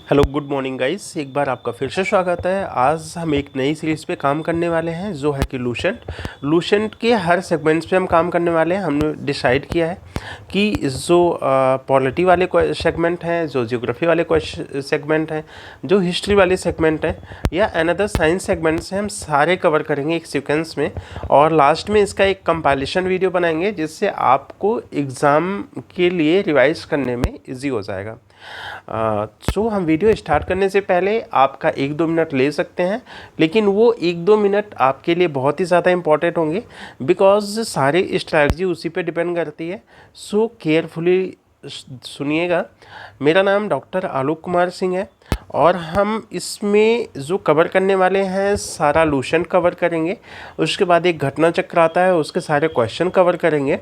Hello good morning guys, एक बार आपका फिर से स्वागत है। आज हम एक नई सीरीज़ पे काम करने वाले हैं जो है कि लूसेंट के हर सेगमेंट्स पे हम काम करने वाले हैं। हमने डिसाइड किया है कि जो पॉलिटी वाले सेगमेंट हैं, जो ज्योग्राफी वाले सेगमेंट हैं, जो हिस्ट्री वाले सेगमेंट हैं या अनदर साइंस सेगमेंट्स हैं, हम सारे कवर करेंगे एक सीक्वेंस में। और लास्ट में इसका एक कंपाइलेशन वीडियो बनाएंगे जिससे आपको एग्ज़ाम के लिए रिवाइज करने में ईजी हो जाएगा। सो हम वीडियो स्टार्ट करने से पहले आपका 1-2 मिनट ले सकते हैं, लेकिन वो 1-2 मिनट आपके लिए बहुत ही ज़्यादा इंपॉर्टेंट होंगे बिकॉज सारी स्ट्रैटेजी उसी पे डिपेंड करती है। सो केयरफुली सुनिएगा। मेरा नाम डॉक्टर आलोक कुमार सिंह है और हम इसमें जो कवर करने वाले हैं सारा लूसेंट कवर करेंगे। उसके बाद एक घटना चक्र आता है, उसके सारे क्वेश्चन कवर करेंगे।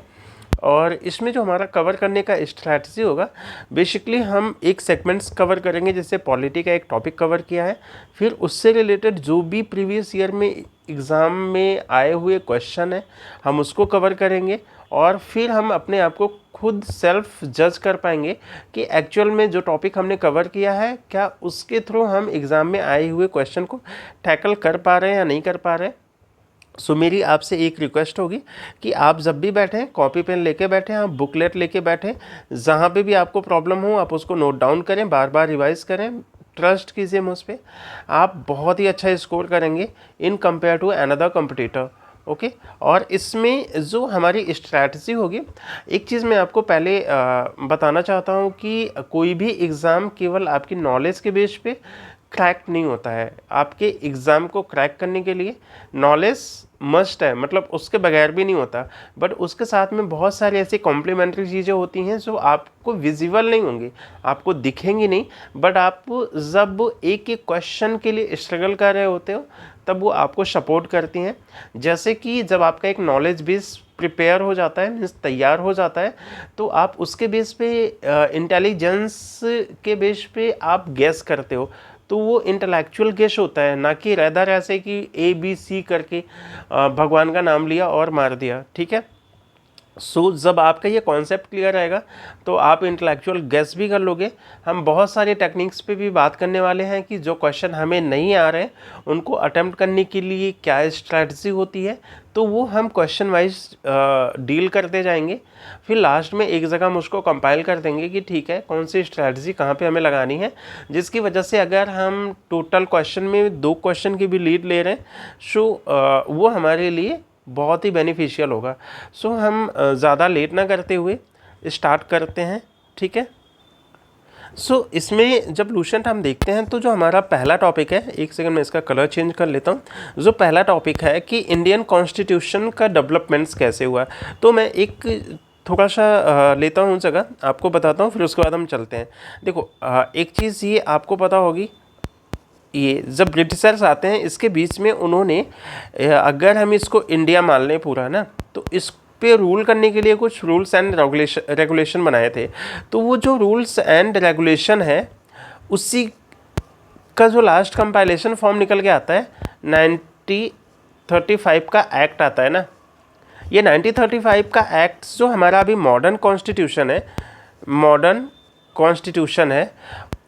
और इसमें जो हमारा कवर करने का स्ट्रैटेजी होगा, बेसिकली हम एक सेगमेंट्स कवर करेंगे। जैसे पॉलिटी का एक टॉपिक कवर किया है, फिर उससे रिलेटेड जो भी प्रीवियस ईयर में एग्ज़ाम में आए हुए क्वेश्चन है हम उसको कवर करेंगे। और फिर हम अपने आप को खुद सेल्फ जज कर पाएंगे कि एक्चुअल में जो टॉपिक हमने कवर किया है क्या उसके थ्रू हम एग्ज़ाम में आए हुए क्वेश्चन को टैकल कर पा रहे हैं या नहीं कर पा रहे हैं। सो मेरी आपसे एक रिक्वेस्ट होगी कि आप जब भी बैठें कॉपी पेन लेके बैठें, आप बुकलेट लेके बैठें। जहाँ पे भी आपको प्रॉब्लम हो आप उसको नोट डाउन करें, बार बार रिवाइज करें। ट्रस्ट कीजिए मुझ पर, आप बहुत ही अच्छा स्कोर करेंगे in compare to another competitor. Okay. और इसमें जो हमारी स्ट्रैटेजी होगी, एक चीज़ मैं आपको पहले बताना चाहता हूँ कि कोई भी एग्ज़ाम केवल आपकी नॉलेज के बेस पे क्रैक नहीं होता है। आपके एग्ज़ाम को क्रैक करने के लिए नॉलेज मस्ट है, मतलब उसके बगैर भी नहीं होता। बट उसके साथ में बहुत सारी ऐसी कॉम्प्लीमेंट्री चीज़ें होती हैं जो आपको विजिबल नहीं होंगी, आपको दिखेंगी नहीं, बट आप जब एक एक क्वेश्चन के लिए स्ट्रगल कर रहे होते हो तब वो आपको सपोर्ट करती हैं। जैसे कि जब आपका एक नॉलेज बेस प्रिपेयर हो जाता है, मीन्स तैयार हो जाता है, तो आप उसके बेस पे इंटेलिजेंस के बेस पे आप गैस करते हो। तो वो इंटेलेक्चुअल गेस होता है, ना कि रेदर ऐसे कि ABC करके भगवान का नाम लिया और मार दिया। ठीक है। सो जब आपका ये कॉन्सेप्ट क्लियर रहेगा तो आप इंटेलेक्चुअल गेस भी कर लोगे। हम बहुत सारे टेक्निक्स पे भी बात करने वाले हैं कि जो क्वेश्चन हमें नहीं आ रहे हैं उनको अटेम्प्ट करने के लिए क्या स्ट्रैटेजी होती है, तो वो हम क्वेश्चन वाइज डील करते जाएंगे। फिर लास्ट में एक जगह हम उसको कंपाइल कर देंगे कि ठीक है कौन सी स्ट्रैटेजी कहाँ पे हमें लगानी है, जिसकी वजह से अगर हम टोटल क्वेश्चन में 2 क्वेश्चन की भी लीड ले रहे हैं सो वो हमारे लिए बहुत ही बेनिफिशियल होगा। सो हम ज़्यादा लेट ना करते हुए स्टार्ट करते हैं। ठीक है। सो इसमें जब लूसेंट हम देखते हैं तो जो हमारा पहला टॉपिक है, एक सेकंड में इसका कलर चेंज कर लेता हूँ। जो पहला टॉपिक है कि इंडियन कॉन्स्टिट्यूशन का डेवलपमेंट्स कैसे हुआ, तो मैं एक थोड़ा सा लेता हूँ जगह, आपको बताता हूँ, फिर उसके बाद हम चलते हैं। देखो एक चीज़ ये आपको पता होगी, ये जब ब्रिटिशर्स आते हैं इसके बीच में उन्होंने, अगर हम इसको इंडिया मान लें पूरा ना, तो इस पे रूल करने के लिए कुछ रूल्स एंड रेगुलेशन बनाए थे। तो वो जो रूल्स एंड रेगुलेशन है उसी का जो लास्ट कंपाइलेशन फॉर्म निकल के आता है 1935 का एक्ट आता है ना। ये 1935 का एक्ट जो हमारा अभी मॉडर्न कॉन्स्टिट्यूशन है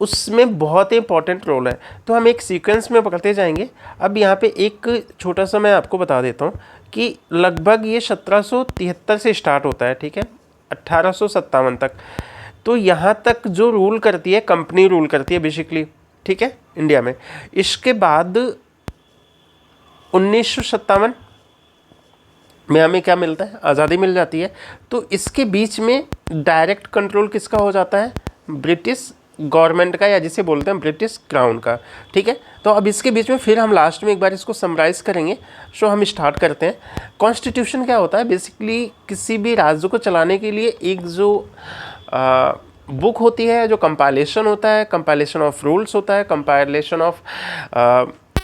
उसमें बहुत ही इंपॉर्टेंट रोल है। तो हम एक सीक्वेंस में पकड़ते जाएंगे। अब यहाँ पे एक छोटा सा मैं आपको बता देता हूँ कि लगभग ये 1773 से स्टार्ट होता है, ठीक है, 1857 तक। तो यहाँ तक जो रूल करती है कंपनी रूल करती है बेसिकली, ठीक है, इंडिया में। इसके बाद 1957 में हमें क्या मिलता है, आज़ादी मिल जाती है। तो इसके बीच में डायरेक्ट कंट्रोल किसका हो जाता है, ब्रिटिश गवर्नमेंट का, या जिसे बोलते हैं ब्रिटिश क्राउन का। ठीक है। तो अब इसके बीच में फिर हम लास्ट में एक बार इसको समराइज करेंगे। सो हम स्टार्ट करते हैं। कॉन्स्टिट्यूशन क्या होता है, बेसिकली किसी भी राज्य को चलाने के लिए एक जो बुक होती है, जो कंपाइलेशन होता है, कंपाइलेशन ऑफ रूल्स होता है, कंपाइलेशन ऑफ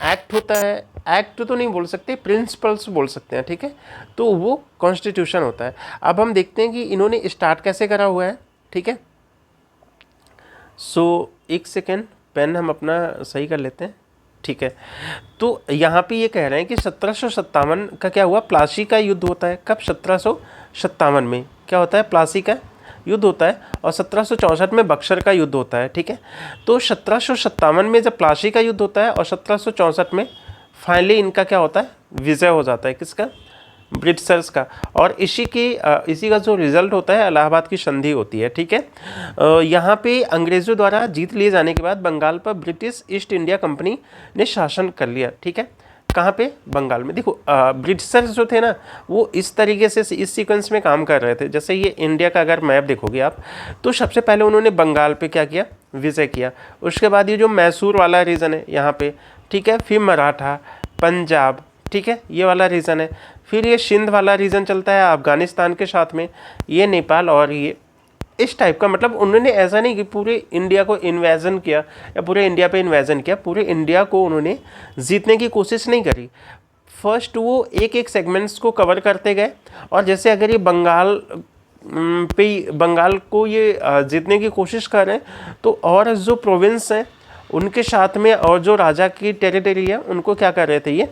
एक्ट होता है। एक्ट तो नहीं बोल सकते, प्रिंसिपल्स बोल सकते हैं। ठीक है। तो वो कॉन्स्टिट्यूशन होता है। अब हम देखते हैं कि इन्होंने स्टार्ट कैसे करा हुआ है। ठीक है। सो एक सेकेंड, पेन हम अपना सही कर लेते हैं। ठीक है। तो यहाँ पे ये कह रहे हैं कि 1757 का क्या हुआ, प्लासी का युद्ध होता है। कब, 1757 में क्या होता है, प्लासी का युद्ध होता है और 1764 में बक्सर का युद्ध होता है, ठीक है। तो 1757 में जब प्लासी का युद्ध होता है और 1764 में फाइनली इनका क्या होता है, विजय हो जाता है, किसका, ब्रिटिशर्स का। और इसी का जो रिजल्ट होता है इलाहाबाद की संधि होती है, ठीक है। यहाँ पे अंग्रेज़ों द्वारा जीत लिए जाने के बाद बंगाल पर ब्रिटिश ईस्ट इंडिया कंपनी ने शासन कर लिया, ठीक है। कहाँ पे, बंगाल में। देखो ब्रिटिशर्स जो थे ना वो इस तरीके से इस सीक्वेंस में काम कर रहे थे। जैसे ये इंडिया का अगर मैप देखोगे आप, तो सबसे पहले उन्होंने बंगाल पे क्या किया, विजय किया। उसके बाद ये जो मैसूर वाला रीजन है यहाँ पे, ठीक है, फिर मराठा, पंजाब, ठीक है, ये वाला रीजन है। फिर ये सिंध वाला रीजन चलता है अफगानिस्तान के साथ में, ये नेपाल, और ये इस टाइप का। मतलब उन्होंने ऐसा नहीं कि पूरे इंडिया को इन्वेजन किया या पूरे इंडिया पे इन्वेजन किया, पूरे इंडिया को उन्होंने जीतने की कोशिश नहीं करी। फर्स्ट वो एक एक सेगमेंट्स को कवर करते गए। और जैसे अगर ये बंगाल को ये जीतने की कोशिश कर रहे हैं, तो और जो प्रोविंस हैं उनके साथ में और जो राजा की टेरिटरी है उनको क्या कर रहे थे, ये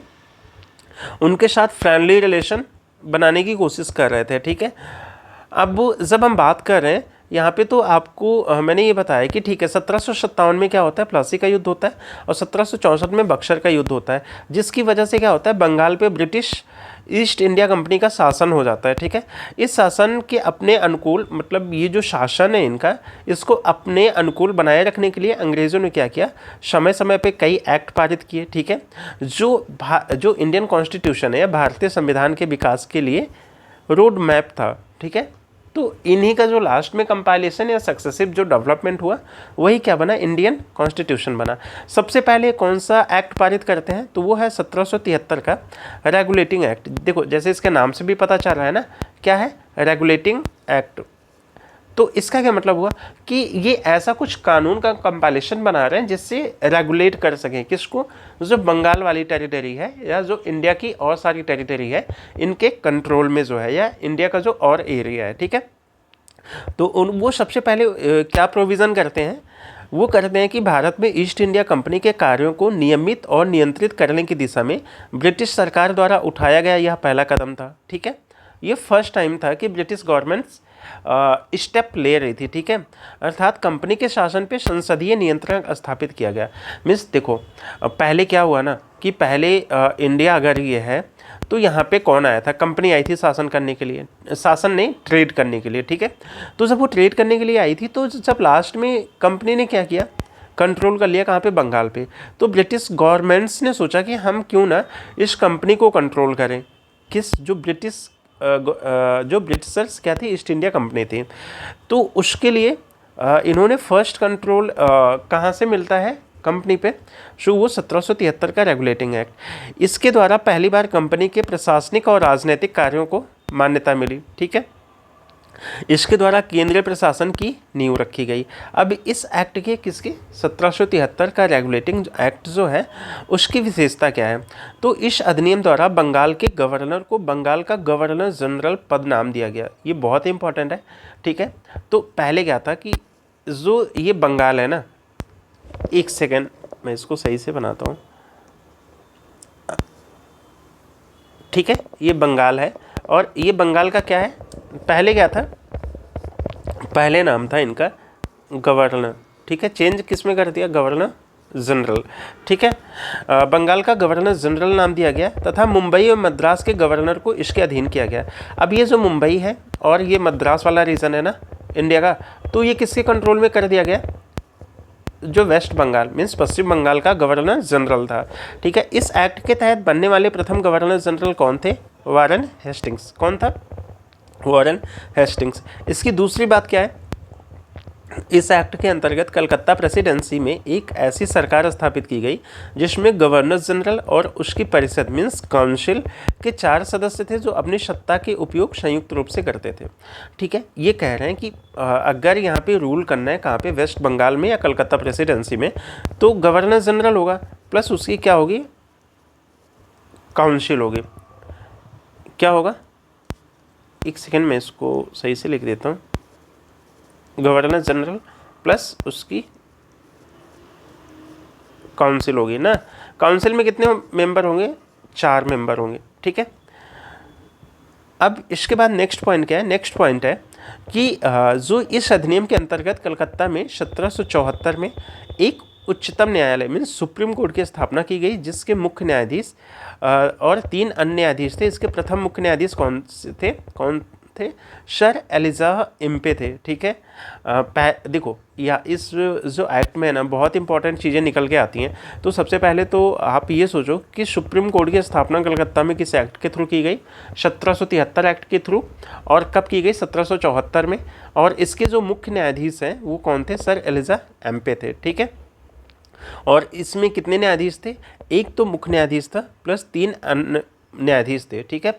उनके साथ फ्रेंडली रिलेशन बनाने की कोशिश कर रहे थे, ठीक है। अब जब हम बात कर रहे हैं यहाँ पे, तो आपको मैंने ये बताया कि ठीक है 1757 में क्या होता है, प्लासी का युद्ध होता है और 1764 में बक्सर का युद्ध होता है, जिसकी वजह से क्या होता है, बंगाल पे ब्रिटिश ईस्ट इंडिया कंपनी का शासन हो जाता है, ठीक है। इस शासन के अपने अनुकूल, मतलब ये जो शासन है इनका, इसको अपने अनुकूल बनाए रखने के लिए अंग्रेज़ों ने क्या किया, समय समय पे कई एक्ट पारित किए, ठीक है। जो इंडियन कॉन्स्टिट्यूशन है, भारतीय संविधान के विकास के लिए रोड मैप था, ठीक है। तो इन्हीं का जो लास्ट में कंपाइलेशन या सक्सेसिव जो डेवलपमेंट हुआ, वही क्या बना, इंडियन कॉन्स्टिट्यूशन बना। सबसे पहले कौन सा एक्ट पारित करते हैं, तो वो है 1773 का रेगुलेटिंग एक्ट। देखो जैसे इसके नाम से भी पता चल रहा है ना, क्या है, रेगुलेटिंग एक्ट। तो इसका क्या मतलब हुआ कि ये ऐसा कुछ कानून का कंपाइलेशन बना रहे हैं जिससे रेगुलेट कर सकें, किसको, जो बंगाल वाली टेरिटरी है या जो इंडिया की और सारी टेरिटरी है, इनके कंट्रोल में जो है, या इंडिया का जो और एरिया है, ठीक है। तो वो सबसे पहले क्या प्रोविज़न करते हैं, वो करते हैं कि भारत में ईस्ट इंडिया कंपनी के कार्यों को नियमित और नियंत्रित करने की दिशा में ब्रिटिश सरकार द्वारा उठाया गया यह पहला कदम था, ठीक है। ये फर्स्ट टाइम था कि ब्रिटिश गवर्नमेंट्स स्टेप ले रही थी, ठीक है। अर्थात कंपनी के शासन पे संसदीय नियंत्रण स्थापित किया गया। मीन्स देखो पहले क्या हुआ ना कि पहले इंडिया अगर ये है तो यहाँ पे कौन आया था, कंपनी आई थी शासन करने के लिए, शासन नहीं ट्रेड करने के लिए, ठीक है। तो जब वो ट्रेड करने के लिए आई थी, तो जब लास्ट में कंपनी ने क्या किया, कंट्रोल कर लिया कहाँ पे, बंगाल पे। तो ब्रिटिश गवर्नमेंट्स ने सोचा कि हम क्यों ना इस कंपनी को कंट्रोल करें, किस, जो ब्रिटिशर्स क्या थी, ईस्ट इंडिया कंपनी थी। तो उसके लिए इन्होंने फर्स्ट कंट्रोल कहाँ से मिलता है, कंपनी पे, सो वो 1773 का रेगुलेटिंग एक्ट। इसके द्वारा पहली बार कंपनी के प्रशासनिक और राजनीतिक कार्यों को मान्यता मिली, ठीक है। इसके द्वारा केंद्रीय प्रशासन की नींव रखी गई। अब इस एक्ट के, किसके, 1773 का रेगुलेटिंग एक्ट जो है उसकी विशेषता क्या है, तो इस अधिनियम द्वारा बंगाल के गवर्नर को बंगाल का गवर्नर जनरल पद नाम दिया गया। ये बहुत ही इंपॉर्टेंट है, ठीक है। तो पहले क्या था कि जो ये बंगाल है ना, एक सेकेंड मैं इसको सही से बनाता हूँ, ठीक है। ये बंगाल है और ये बंगाल का क्या है, पहले क्या था, पहले नाम था इनका गवर्नर, ठीक है। चेंज किस में कर दिया, गवर्नर जनरल, ठीक है। बंगाल का गवर्नर जनरल नाम दिया गया तथा मुंबई और मद्रास के गवर्नर को इसके अधीन किया गया। अब ये जो मुंबई है और ये मद्रास वाला रीजन है ना इंडिया का, तो ये किसके कंट्रोल में कर दिया गया, जो वेस्ट बंगाल मीन्स पश्चिम बंगाल का गवर्नर जनरल था, ठीक है। इस एक्ट के तहत बनने वाले प्रथम गवर्नर जनरल कौन थे, वारन हेस्टिंग्स। कौन था, वारन हेस्टिंग्स। इसकी दूसरी बात क्या है, इस एक्ट के अंतर्गत कलकत्ता प्रेसिडेंसी में एक ऐसी सरकार स्थापित की गई जिसमें गवर्नर जनरल और उसकी परिषद मीन्स काउंसिल के 4 सदस्य थे जो अपनी सत्ता के उपयोग संयुक्त रूप से करते थे, ठीक है। ये कह रहे हैं कि अगर यहाँ पे रूल करना है कहाँ पे, वेस्ट बंगाल में या कलकत्ता प्रेसिडेंसी में, तो गवर्नर जनरल होगा प्लस उसकी क्या होगी, काउंसिल होगी। क्या होगा, एक सेकेंड में इसको सही से लिख देता हूँ, गवर्नर जनरल प्लस उसकी काउंसिल होगी ना। काउंसिल में कितने मेंबर होंगे, 4 मेंबर होंगे, ठीक है। अब इसके बाद नेक्स्ट पॉइंट क्या है, नेक्स्ट पॉइंट है कि जो इस अधिनियम के अंतर्गत कलकत्ता में 1774 में एक उच्चतम न्यायालय मीन्स सुप्रीम कोर्ट की स्थापना की गई, जिसके मुख्य न्यायाधीश और 3 अन्य न्यायाधीश थे। इसके प्रथम मुख्य न्यायाधीश कौन थे? सर एलिजा इम्पे थे। ठीक है, देखो या इस जो एक्ट में है ना, बहुत इंपॉर्टेंट चीज़ें निकल के आती हैं। तो सबसे पहले तो आप ये सोचो कि सुप्रीम कोर्ट की स्थापना कलकत्ता में किस एक्ट के थ्रू की गई? 1773 एक्ट के थ्रू। और कब की गई? 1774 में। और इसके जो मुख्य न्यायाधीश हैं वो कौन थे? सर एलिजा एम्पे थे। ठीक है, और इसमें कितने न्यायाधीश थे? एक तो मुख्य न्यायाधीश था प्लस 3 अन्य न्यायाधीश थे। ठीक है,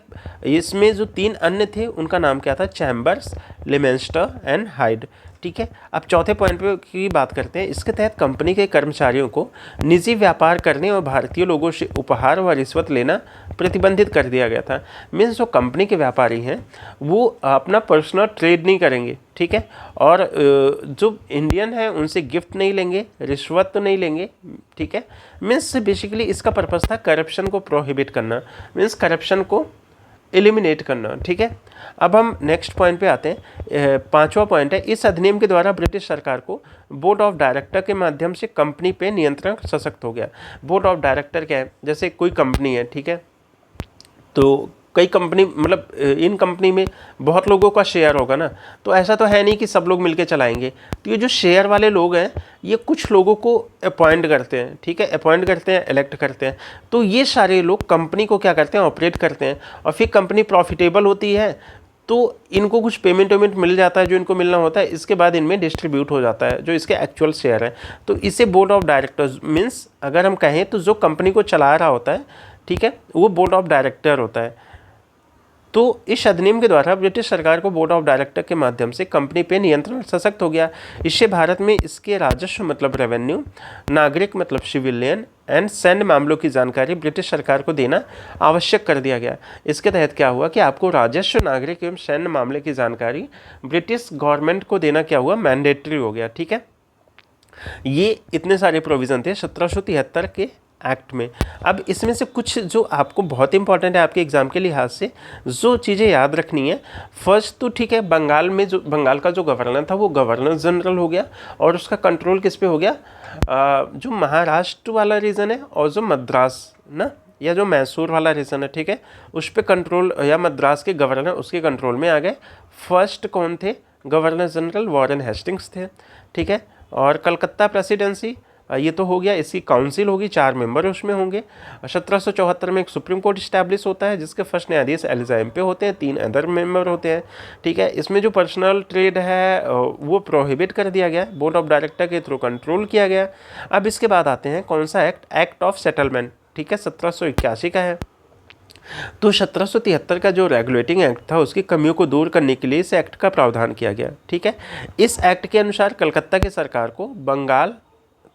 इसमें जो 3 अन्य थे उनका नाम क्या था? Chambers, Lemenster and Hyde. ठीक है, अब चौथे पॉइंट पे की बात करते हैं। इसके तहत कंपनी के कर्मचारियों को निजी व्यापार करने और भारतीय लोगों से उपहार व रिश्वत लेना प्रतिबंधित कर दिया गया था। मीन्स जो कंपनी के व्यापारी हैं वो अपना पर्सनल ट्रेड नहीं करेंगे। ठीक है, और जो इंडियन है उनसे गिफ्ट नहीं लेंगे, रिश्वत तो नहीं लेंगे। ठीक है, मीन्स बेसिकली इसका पर्पस था करप्शन को प्रोहिबिट करना, मीन्स करप्शन को एलिमिनेट करना। ठीक है, अब हम नेक्स्ट पॉइंट पे आते हैं। 5वां पॉइंट है, इस अधिनियम के द्वारा ब्रिटिश सरकार को बोर्ड ऑफ डायरेक्टर के माध्यम से कंपनी पे नियंत्रण सशक्त हो गया। बोर्ड ऑफ डायरेक्टर क्या है? जैसे कोई कंपनी है, ठीक है, तो कई कंपनी मतलब इन कंपनी में बहुत लोगों का शेयर होगा ना, तो ऐसा तो है नहीं कि सब लोग मिलके चलाएंगे। तो ये जो शेयर वाले लोग हैं ये कुछ लोगों को अपॉइंट करते हैं। ठीक है, अपॉइंट करते हैं, इलेक्ट करते हैं। तो ये सारे लोग कंपनी को क्या करते हैं? ऑपरेट करते हैं। और फिर कंपनी प्रॉफिटेबल होती है तो इनको कुछ पेमेंट मिल जाता है जो इनको मिलना होता है। इसके बाद इनमें डिस्ट्रीब्यूट हो जाता है जो इसके एक्चुअल शेयर है। तो इसे बोर्ड ऑफ डायरेक्टर्स मीन्स अगर हम कहें तो जो कंपनी को चला रहा होता है, ठीक है, वो बोर्ड ऑफ डायरेक्टर होता है। तो इस अधिनियम के द्वारा ब्रिटिश सरकार को बोर्ड ऑफ डायरेक्टर के माध्यम से कंपनी पे नियंत्रण सशक्त हो गया। इससे भारत में इसके राजस्व मतलब रेवेन्यू, नागरिक मतलब सिविलियन एंड सैन्य मामलों की जानकारी ब्रिटिश सरकार को देना आवश्यक कर दिया गया। इसके तहत क्या हुआ कि आपको राजस्व, नागरिक एवं सैन्य मामले की जानकारी ब्रिटिश गवर्नमेंट को देना क्या हुआ? मैंडेटरी हो गया। ठीक है, ये इतने सारे प्रोविज़न थे 1773 के एक्ट में। अब इसमें से कुछ जो आपको बहुत इंपॉर्टेंट है आपके एग्जाम के लिहाज से, जो चीज़ें याद रखनी है। फर्स्ट तो ठीक है, बंगाल का जो गवर्नर था वो गवर्नर जनरल हो गया, और उसका कंट्रोल किस पे हो गया? जो महाराष्ट्र वाला रीजन है और जो मद्रास ना या जो मैसूर वाला रीजन है, ठीक है, उस पर कंट्रोल, या मद्रास के गवर्नर उसके कंट्रोल में आ गए। फर्स्ट कौन थे? गवर्नर जनरल वॉरेन हेस्टिंग्स थे। ठीक है, और कलकत्ता प्रेसिडेंसी ये तो हो गया, इसकी काउंसिल होगी, 4 मेंबर उसमें होंगे। 1774 में एक सुप्रीम कोर्ट इस्टेब्लिश होता है जिसके फर्स्ट न्यायाधीश एलिजा एम्पे होते हैं, 3 अदर मेंबर होते हैं। ठीक है, इसमें जो पर्सनल ट्रेड है वो प्रोहिबिट कर दिया गया, बोर्ड ऑफ डायरेक्टर के थ्रू कंट्रोल किया गया। अब इसके बाद आते हैं कौन सा एक्ट? Act of settlement. ठीक है, 1781 का है। तो 1773 का जो रेगुलेटिंग एक्ट था उसकी कमियों को दूर करने के लिए इस एक्ट का प्रावधान किया गया। ठीक है, इस एक्ट के अनुसार कलकत्ता की सरकार को बंगाल,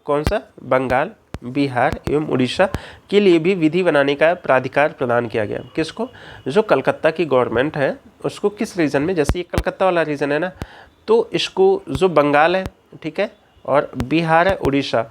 कौन सा? बंगाल, बिहार एवं उड़ीसा के लिए भी विधि बनाने का प्राधिकार प्रदान किया गया। किसको? जो कलकत्ता की गवर्नमेंट है उसको किस रीजन में, जैसे ये कलकत्ता वाला रीजन है ना, तो इसको जो बंगाल है, ठीक है, और बिहार है, उड़ीसा,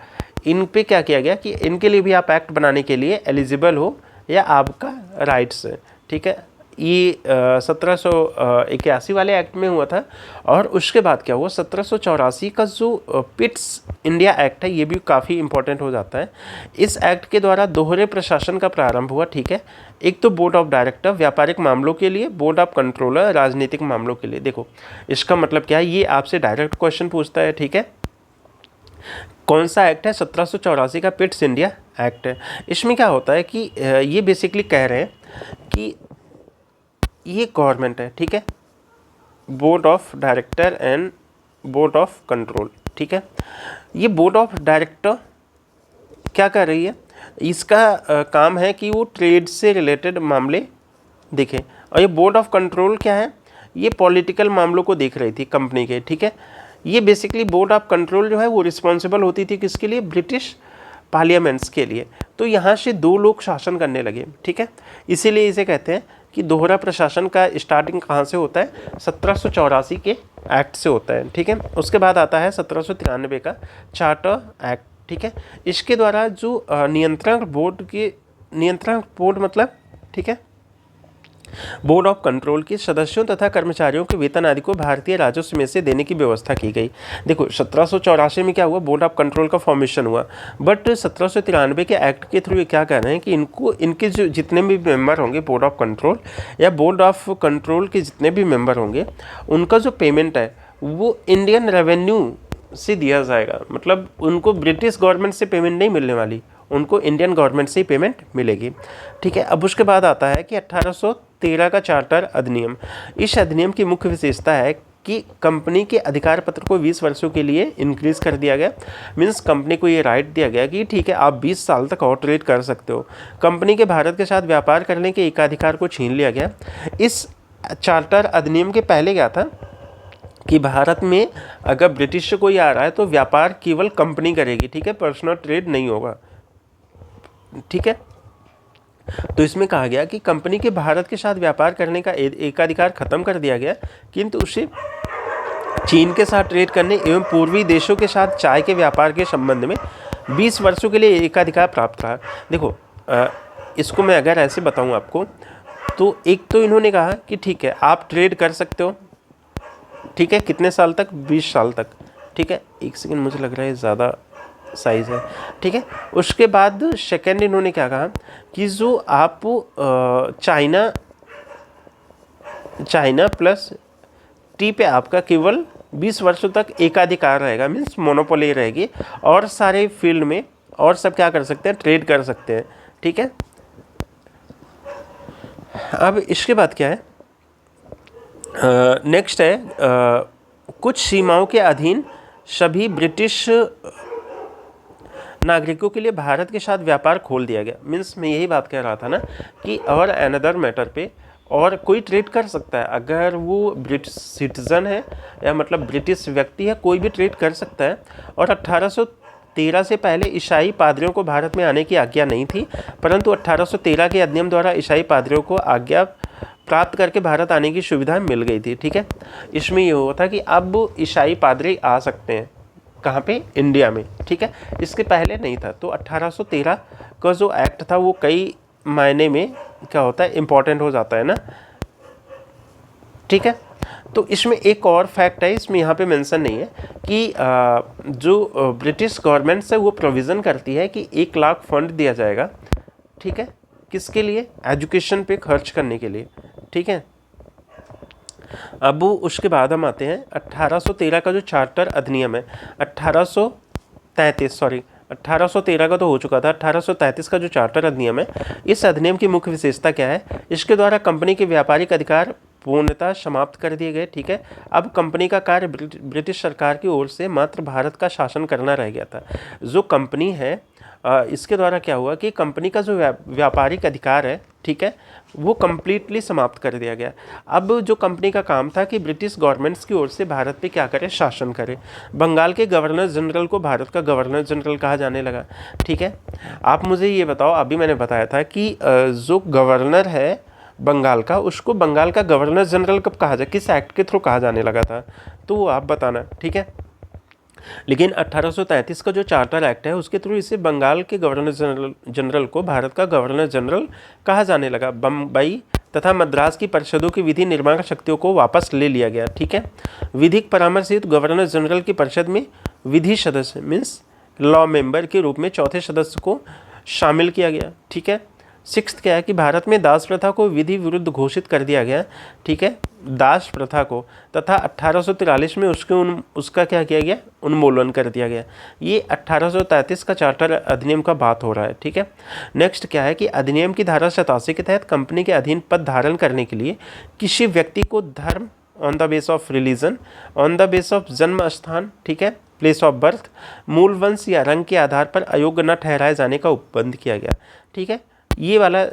इन पे क्या किया गया कि इनके लिए भी आप एक्ट बनाने के लिए एलिजिबल हो या आपका राइट्स है। ठीक है, ये 1781 वाले एक्ट में हुआ था। और उसके बाद क्या हुआ? 1784 का जो पिट्स इंडिया एक्ट है ये भी काफ़ी इंपॉर्टेंट हो जाता है। इस एक्ट के द्वारा दोहरे प्रशासन का प्रारंभ हुआ। ठीक है, एक तो बोर्ड ऑफ डायरेक्टर व्यापारिक मामलों के लिए, बोर्ड ऑफ कंट्रोलर राजनीतिक मामलों के लिए। देखो इसका मतलब क्या है, ये आपसे डायरेक्ट क्वेश्चन पूछता है। ठीक है, कौन सा एक्ट है? 1784 का पिट्स इंडिया एक्ट है। इसमें क्या होता है कि ये बेसिकली कह रहे हैं कि ये गवर्नमेंट है, ठीक है, board of director and board of control. ठीक है, ये बोर्ड ऑफ डायरेक्टर क्या कर रही है? इसका काम है कि वो ट्रेड से रिलेटेड मामले देखें। और ये बोर्ड ऑफ कंट्रोल क्या है? ये पॉलिटिकल मामलों को देख रही थी कंपनी के। ठीक है, ये बेसिकली बोर्ड ऑफ कंट्रोल जो है वो रिस्पॉन्सिबल होती थी किसके लिए? ब्रिटिश पार्लियामेंट्स के लिए। तो यहाँ से 2 लोग शासन करने लगे। ठीक है, इसीलिए इसे कहते हैं कि दोहरा प्रशासन का स्टार्टिंग कहाँ से होता है? 1784 के एक्ट से होता है। ठीक है, उसके बाद आता है 1793 का चार्टर एक्ट। ठीक है, इसके द्वारा जो नियंत्रण बोर्ड मतलब, ठीक है, बोर्ड ऑफ कंट्रोल के सदस्यों तथा कर्मचारियों के वेतन आदि को भारतीय राजस्व में से देने की व्यवस्था की गई। देखो 1784 में क्या हुआ, बोर्ड ऑफ कंट्रोल का फॉर्मेशन हुआ, बट 1793 के एक्ट के थ्रू ये क्या कह रहे हैं कि इनको इनके जो जितने भी मेंबर होंगे बोर्ड ऑफ कंट्रोल या बोर्ड ऑफ कंट्रोल के जितने भी मेंबर होंगे, उनका जो पेमेंट है वो इंडियन रेवेन्यू से दिया जाएगा। मतलब उनको ब्रिटिश गवर्नमेंट से पेमेंट नहीं मिलने वाली, उनको इंडियन गवर्नमेंट से ही पेमेंट मिलेगी। ठीक है, अब उसके बाद आता है कि 1813 का चार्टर अधिनियम। इस अधिनियम की मुख्य विशेषता है कि कंपनी के अधिकार पत्र को 20 वर्षों के लिए इंक्रीज कर दिया गया। मीन्स कंपनी को ये राइट दिया गया कि ठीक है आप 20 साल तक और ट्रेड कर सकते हो। कंपनी के भारत के साथ व्यापार करने के एकाधिकार को छीन लिया गया। इस चार्टर अधिनियम के पहले क्या था कि भारत में अगर ब्रिटिश से कोई आ रहा है तो व्यापार केवल कंपनी करेगी, ठीक है, पर्सनल ट्रेड नहीं होगा। ठीक है, तो इसमें कहा गया कि कंपनी के भारत के साथ व्यापार करने का एकाधिकार खत्म कर दिया गया, किंतु उसे चीन के साथ ट्रेड करने एवं पूर्वी देशों के साथ चाय के व्यापार के संबंध में 20 वर्षों के लिए एकाधिकार प्राप्त रहा। देखो इसको मैं अगर ऐसे बताऊं आपको, तो एक तो इन्होंने कहा कि ठीक है आप ट्रेड कर सकते हो, ठीक है, कितने साल तक, 20 साल तक। ठीक है, एक सेकंड, मुझे लग रहा है ज़्यादा साइज़ है। ठीक है, उसके बाद सेकेंड इन्होंने क्या कहा कि जो आप चाइना प्लस टी पे आपका केवल 20 वर्षों तक एकाधिकार रहेगा, मीन्स मोनोपोली रहेगी, और सारे फील्ड में और सब क्या कर सकते हैं, ट्रेड कर सकते हैं। ठीक है, अब इसके बाद क्या है, नेक्स्ट है कुछ सीमाओं के अधीन सभी ब्रिटिश नागरिकों के लिए भारत के साथ व्यापार खोल दिया गया। मीन्स मैं यही बात कह रहा था ना कि और अनदर मैटर पे और कोई ट्रेड कर सकता है, अगर वो ब्रिटिश सिटीज़न है या मतलब ब्रिटिश व्यक्ति है, कोई भी ट्रेड कर सकता है। और 1813 से पहले ईसाई पादरियों को भारत में आने की आज्ञा नहीं थी, परंतु 1813 के अधिनियम द्वारा ईसाई पादरियों को आज्ञा प्राप्त करके भारत आने की सुविधा मिल गई थी। ठीक है, इसमें ये हुआ था कि अब ईसाई पादरी आ सकते हैं, कहाँ पे, इंडिया में। ठीक है, इसके पहले नहीं था। तो 1813 का जो एक्ट था वो कई मायने में क्या होता है, इम्पोर्टेंट हो जाता है ना। ठीक है, तो इसमें एक और फैक्ट है, इसमें यहाँ पे मेंशन नहीं है कि जो ब्रिटिश गवर्नमेंट से वो प्रोविज़न करती है कि 1 लाख फंड दिया जाएगा। ठीक है, किसके लिए, एजुकेशन पे खर्च करने के लिए। ठीक है, अब उसके बाद हम आते हैं 1813 का जो चार्टर अधिनियम है, 1813 का तो हो चुका था। 1833 का जो चार्टर अधिनियम है, इस अधिनियम की मुख्य विशेषता क्या है, इसके द्वारा कंपनी के व्यापारिक अधिकार पूर्णतः समाप्त कर दिए गए। ठीक है, अब कंपनी का कार्य ब्रिटिश सरकार की ओर से मात्र भारत का शासन करना रह गया था। जो कंपनी है इसके द्वारा क्या हुआ कि कंपनी का जो व्यापारिक अधिकार है, ठीक है, वो कम्प्लीटली समाप्त कर दिया गया। अब जो कंपनी का काम था कि ब्रिटिश गवर्नमेंट्स की ओर से भारत पे क्या करे, शासन करे। बंगाल के गवर्नर जनरल को भारत का गवर्नर जनरल कहा जाने लगा। ठीक है, आप मुझे ये बताओ, अभी मैंने बताया था कि जो गवर्नर है बंगाल का, उसको बंगाल का गवर्नर जनरल कब कहा जाए, किस एक्ट के थ्रू कहा जाने लगा था, तो वो आप बताना। ठीक है, लेकिन 1833 का जो चार्टर एक्ट है उसके थ्रू इसे बंगाल के गवर्नर जनरल को भारत का गवर्नर जनरल कहा जाने लगा। बम्बई तथा मद्रास की परिषदों की विधि निर्माण शक्तियों को वापस ले लिया गया। ठीक है, विधिक परामर्श हेतु गवर्नर जनरल की परिषद में विधि सदस्य मीन्स लॉ मेंबर के रूप में चौथे सदस्य को शामिल किया गया। ठीक है, सिक्स्थ क्या है कि भारत में दास प्रथा को विधि विरुद्ध घोषित कर दिया गया। ठीक है, दास प्रथा को, तथा 1843 में उसका क्या किया गया, उन्मूलन कर दिया गया। ये 1833 का चार्टर अधिनियम का बात हो रहा है। ठीक है, नेक्स्ट क्या है कि अधिनियम की धारा 87 के तहत कंपनी के अधीन पद धारण करने के लिए किसी व्यक्ति को धर्म on the base of religion, on the base of जन्म स्थान, ठीक है, प्लेस ऑफ बर्थ, मूल वंश या रंग के आधार पर अयोग्य न ठहराए जाने का उपबंध किया गया। ठीक है, ये वाला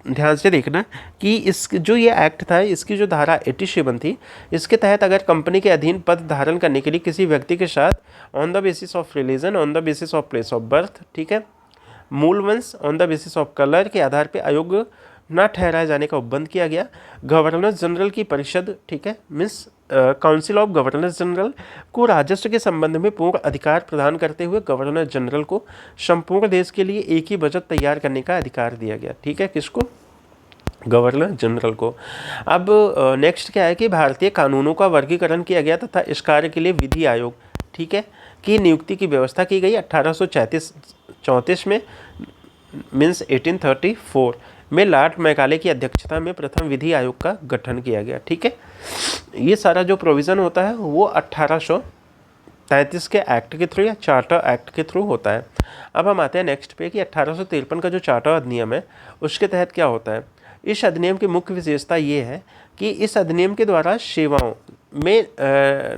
ध्यान से देखना कि इस जो ये एक्ट था, इसकी जो धारा 87 थी, इसके तहत अगर कंपनी के अधीन पद धारण करने के लिए किसी व्यक्ति के साथ on the basis of religion, on the basis of place of birth, ठीक है, मूल वंश, on the basis of colour के आधार पर अयोग्य न ठहराए जाने का उपबंध किया गया। गवर्नर जनरल की परिषद, ठीक है, means council of governor general को राजस्व के संबंध में पूर्ण अधिकार प्रदान करते हुए गवर्नर जनरल को संपूर्ण देश के लिए एक ही बजट तैयार करने का अधिकार दिया गया। ठीक है, किसको, गवर्नर जनरल को। अब नेक्स्ट क्या है कि भारतीय कानूनों का वर्गीकरण किया गया तथा इस कार्य के लिए विधि आयोग, ठीक है, की नियुक्ति की व्यवस्था की गई 1834 में, मीन्स 1834 में लॉर्ड मैकाले की अध्यक्षता में प्रथम विधि आयोग का गठन किया गया। ठीक है, ये सारा जो प्रोविज़न होता है वो 1833 के एक्ट के थ्रू या चार्टर एक्ट के थ्रू होता है। अब हम आते हैं नेक्स्ट पे कि 1853 का जो चार्टर अधिनियम है उसके तहत क्या होता है। इस अधिनियम की मुख्य विशेषता ये है कि इस अधिनियम के द्वारा सेवाओं में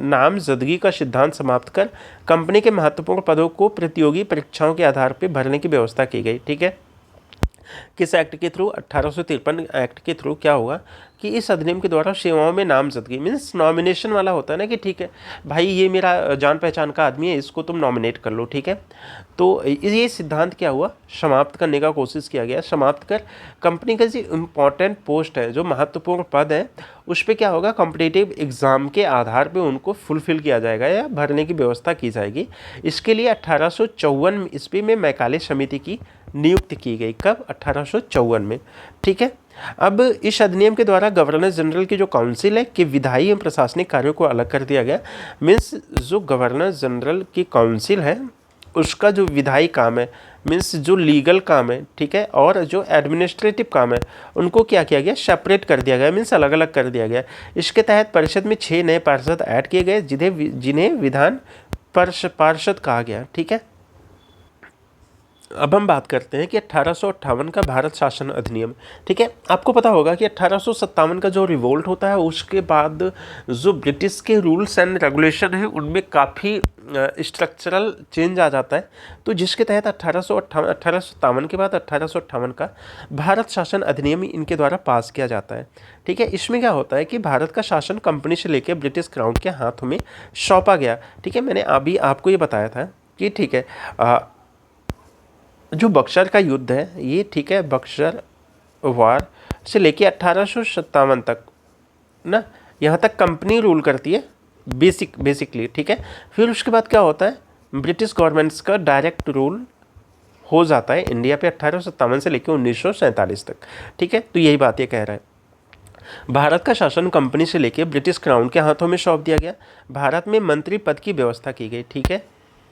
नामजदगी का सिद्धांत समाप्त कर कंपनी के महत्वपूर्ण पदों को प्रतियोगी परीक्षाओं के आधार पर भरने की व्यवस्था की गई। ठीक है, किस एक्ट के थ्रू, 1853 एक्ट के थ्रू क्या हुआ कि इस अधिनियम के द्वारा सेवाओं में नामजदगी, मीन्स नॉमिनेशन वाला होता है ना कि ठीक है भाई ये मेरा जान पहचान का आदमी है, इसको तुम नॉमिनेट कर लो। ठीक है, तो ये सिद्धांत क्या हुआ, समाप्त करने का कोशिश किया गया। समाप्त कर कंपनी का जो इम्पोर्टेंट पोस्ट है, जो महत्वपूर्ण पद है, उस पर क्या होगा, कॉम्पिटिटिव एग्ज़ाम के आधार पे उनको फुलफिल किया जाएगा या भरने की व्यवस्था की जाएगी। इसके लिए 1854 ईस्वी में मैकाले समिति की नियुक्ति की गई। कब, 1854 में। ठीक है, अब इस अधिनियम के द्वारा गवर्नर जनरल की जो काउंसिल है कि विधायी एवं प्रशासनिक कार्यों को अलग कर दिया गया। मीन्स जो गवर्नर जनरल की काउंसिल है उसका जो विधायी काम है, मीन्स जो लीगल काम है, ठीक है, और जो एडमिनिस्ट्रेटिव काम है, उनको क्या किया गया, सेपरेट कर दिया गया, मीन्स अलग अलग कर दिया गया। इसके तहत परिषद में 6 नए पार्षद ऐड किए गए जिन्हें विधान पार्षद कहा गया। ठीक है, अब हम बात करते हैं कि 1858 का भारत शासन अधिनियम। ठीक है, आपको पता होगा कि 1857 का जो रिवोल्ट होता है उसके बाद जो ब्रिटिश के रूल्स एंड रेगुलेशन है उनमें काफ़ी स्ट्रक्चरल चेंज आ जाता है। तो जिसके तहत 1857 के बाद 1858 का भारत शासन अधिनियम इनके द्वारा पास किया जाता है। ठीक है, इसमें क्या होता है कि भारत का शासन कंपनी से लेकर ब्रिटिश क्राउन के हाथों में सौंपा गया। ठीक है, मैंने अभी आपको ये बताया था कि ठीक है जो बक्सर का युद्ध है ये, ठीक है, बक्सर वार से लेके 1857 तक ना, यहाँ तक कंपनी रूल करती है बेसिकली। ठीक है, फिर उसके बाद क्या होता है, ब्रिटिश गवर्नमेंट्स का डायरेक्ट रूल हो जाता है इंडिया पे 1857 से लेकर 1947 तक। ठीक है, तो यही बात ये कह रहा है। भारत का शासन कंपनी से लेकर ब्रिटिश क्राउन के हाथों में सौंप दिया गया। भारत में मंत्री पद की व्यवस्था की गई। ठीक है,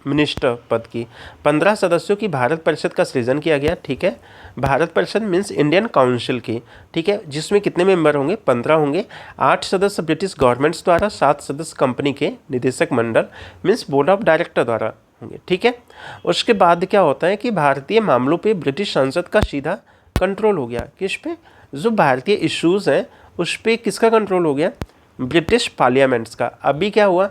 मिनिस्टर पद की 15 सदस्यों की भारत परिषद का सृजन किया गया। ठीक है, भारत परिषद मीन्स इंडियन काउंसिल की। ठीक है, जिसमें कितने मेंबर होंगे, 15 होंगे। 8 सदस्य ब्रिटिश गवर्नमेंट्स द्वारा, 7 सदस्य कंपनी के निदेशक मंडल मीन्स बोर्ड ऑफ डायरेक्टर द्वारा होंगे। ठीक है, उसके बाद क्या होता है कि भारतीय मामलों पे ब्रिटिश संसद का सीधा कंट्रोल हो गया। किस पे, जो भारतीय इश्यूज़ हैं उस पर किसका कंट्रोल हो गया, ब्रिटिश पार्लियामेंट्स का। अभी क्या हुआ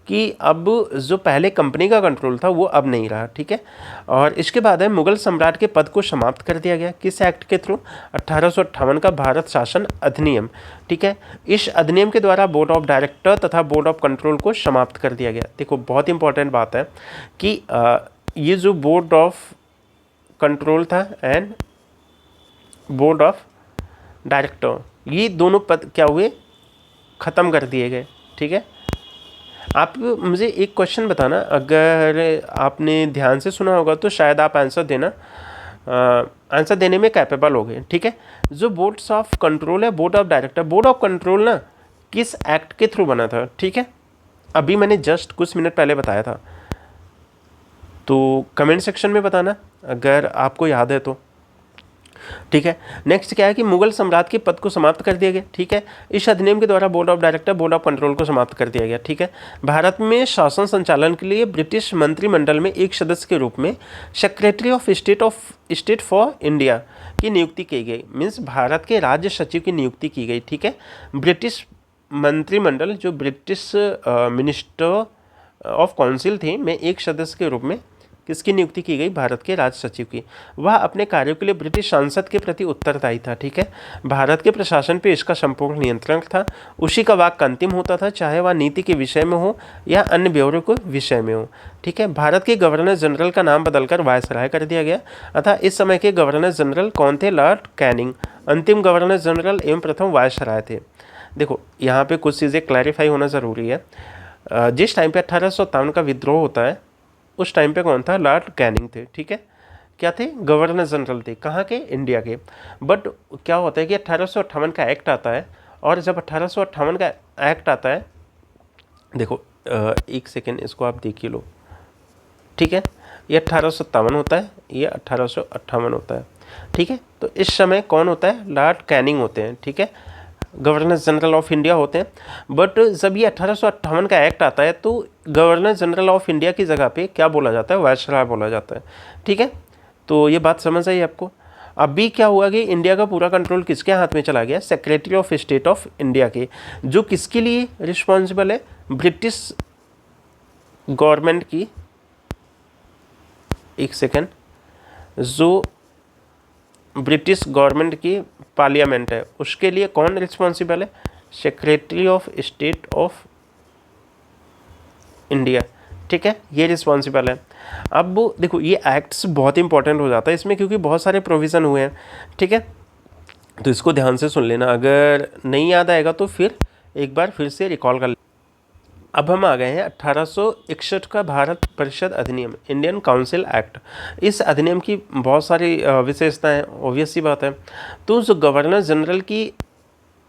कि अब जो पहले कंपनी का कंट्रोल था वो अब नहीं रहा। ठीक है, और इसके बाद है मुगल सम्राट के पद को समाप्त कर दिया गया। किस एक्ट के थ्रू, 1858 का भारत शासन अधिनियम। ठीक है, इस अधिनियम के द्वारा बोर्ड ऑफ डायरेक्टर तथा बोर्ड ऑफ कंट्रोल को समाप्त कर दिया गया। देखो बहुत इंपॉर्टेंट बात है कि ये जो बोर्ड ऑफ कंट्रोल था एंड बोर्ड ऑफ डायरेक्टर, ये दोनों पद क्या हुए, ख़त्म कर दिए गए। ठीक है, आप मुझे एक क्वेश्चन बताना, अगर आपने ध्यान से सुना होगा तो शायद आप आंसर देने में कैपेबल हो गए। ठीक है, जो बोर्ड्स ऑफ कंट्रोल है, board of director, board of control ना किस एक्ट के थ्रू बना था। ठीक है, अभी मैंने जस्ट कुछ मिनट पहले बताया था, तो कमेंट सेक्शन में बताना अगर आपको याद है तो। ठीक है, नेक्स्ट क्या है कि मुगल सम्राट के पद को समाप्त कर दिया गया। ठीक है, इस अधिनियम के द्वारा board of director, board of control को समाप्त कर दिया गया। ठीक है, भारत में शासन संचालन के लिए ब्रिटिश मंत्रिमंडल में एक सदस्य के रूप में secretary of state for India की नियुक्ति की गई। मीन्स भारत के राज्य सचिव की नियुक्ति की गई। ठीक है, ब्रिटिश मंत्रिमंडल जो ब्रिटिश मिनिस्टर ऑफ काउंसिल थे में एक सदस्य के रूप में किसकी नियुक्ति की गई, भारत के राज सचिव की। वह अपने कार्यों के लिए ब्रिटिश संसद के प्रति उत्तरदायी था। ठीक है, भारत के प्रशासन पे इसका संपूर्ण नियंत्रण था। उसी का वाक्य अंतिम होता था, चाहे वह नीति के विषय में हो या अन्य ब्यौरे के विषय में हो। ठीक है, भारत के गवर्नर जनरल का नाम बदलकर वायसराय कर दिया गया। अतः इस समय के गवर्नर जनरल कौन थे, लॉर्ड कैनिंग अंतिम गवर्नर जनरल एवं प्रथम वायसराय थे। देखो यहाँ पे कुछ चीज़ें क्लैरिफाई होना ज़रूरी है। जिस टाइम पे 1857 का विद्रोह होता है उस टाइम पे कौन था, लॉर्ड कैनिंग थे। ठीक है, क्या थे, गवर्नर जनरल थे, कहाँ के, इंडिया के। बट क्या होता है कि 1858 का एक्ट आता है, और जब 1858 का एक्ट आता है, देखो एक सेकेंड इसको आप देखिए लो, ठीक है, ये 1857 होता है, ये 1858 होता है, ठीक है। तो इस समय कौन होता है, लॉर्ड कैनिंग होते हैं, ठीक है, गवर्नर जनरल ऑफ इंडिया होते हैं। बट जब ये 1858 का एक्ट आता है तो गवर्नर जनरल ऑफ इंडिया की जगह पे क्या बोला जाता है, वायसराय बोला जाता है, ठीक है। तो ये बात समझ आई आपको। अभी क्या हुआ कि इंडिया का पूरा कंट्रोल किसके हाथ में चला गया, secretary of state of India के, जो किसके लिए रिस्पॉन्सिबल है, ब्रिटिश गवर्नमेंट की, एक सेकेंड, जो ब्रिटिश गवर्नमेंट की पार्लियामेंट है उसके लिए कौन रिस्पॉन्सिबल है, secretary of state of India, ठीक है, ये रिस्पॉन्सिबल है। अब देखो ये एक्ट्स बहुत इंपॉर्टेंट हो जाता है इसमें, क्योंकि बहुत सारे प्रोविज़न हुए हैं, ठीक है। तो इसको ध्यान से सुन लेना, अगर नहीं याद आएगा तो फिर एक बार फिर से रिकॉल कर। अब हम आ गए हैं 1861 का भारत परिषद अधिनियम, इंडियन काउंसिल एक्ट। इस अधिनियम की बहुत सारी विशेषताएं, ऑब्वियस सी बात है। तो जो गवर्नर जनरल की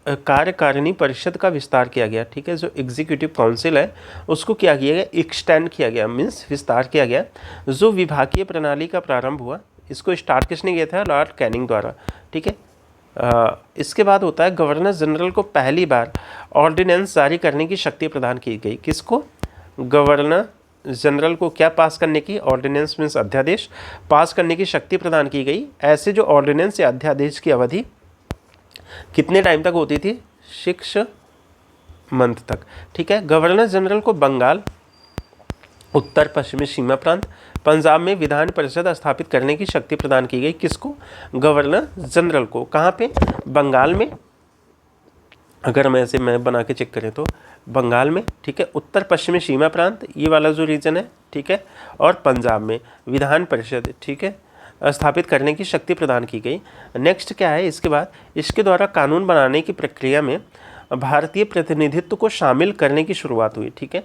कार्यकारिणी परिषद का विस्तार किया गया, ठीक है, जो एग्जीक्यूटिव काउंसिल है उसको क्या किया गया, एक्सटेंड किया गया, मीन्स विस्तार किया गया। जो विभागीय प्रणाली का प्रारंभ हुआ, इसको स्टार्ट किसने किया था, लॉर्ड कैनिंग द्वारा, ठीक है। इसके बाद होता है गवर्नर जनरल को पहली बार ऑर्डिनेंस जारी करने की शक्ति प्रदान की गई, किसको, गवर्नर जनरल को क्या पास करने की, ऑर्डिनेंस मीन्स अध्यादेश पास करने की शक्ति प्रदान की गई। ऐसे जो ऑर्डिनेंस या अध्यादेश की अवधि कितने टाइम तक होती थी, 6 मंथ तक, ठीक है। गवर्नर जनरल को बंगाल, उत्तर पश्चिमी सीमा प्रांत, पंजाब में विधान परिषद स्थापित करने की शक्ति प्रदान की गई, किसको, गवर्नर जनरल को। कहाँ पे, बंगाल में, अगर हम ऐसे मैप बना के चेक करें तो बंगाल में, ठीक है, उत्तर पश्चिमी सीमा प्रांत ये वाला जो रीजन है, ठीक है, और पंजाब में विधान परिषद, ठीक है, स्थापित करने की शक्ति प्रदान की गई। नेक्स्ट क्या है इसके बाद, इसके द्वारा कानून बनाने की प्रक्रिया में भारतीय प्रतिनिधित्व को शामिल करने की शुरुआत हुई, ठीक है।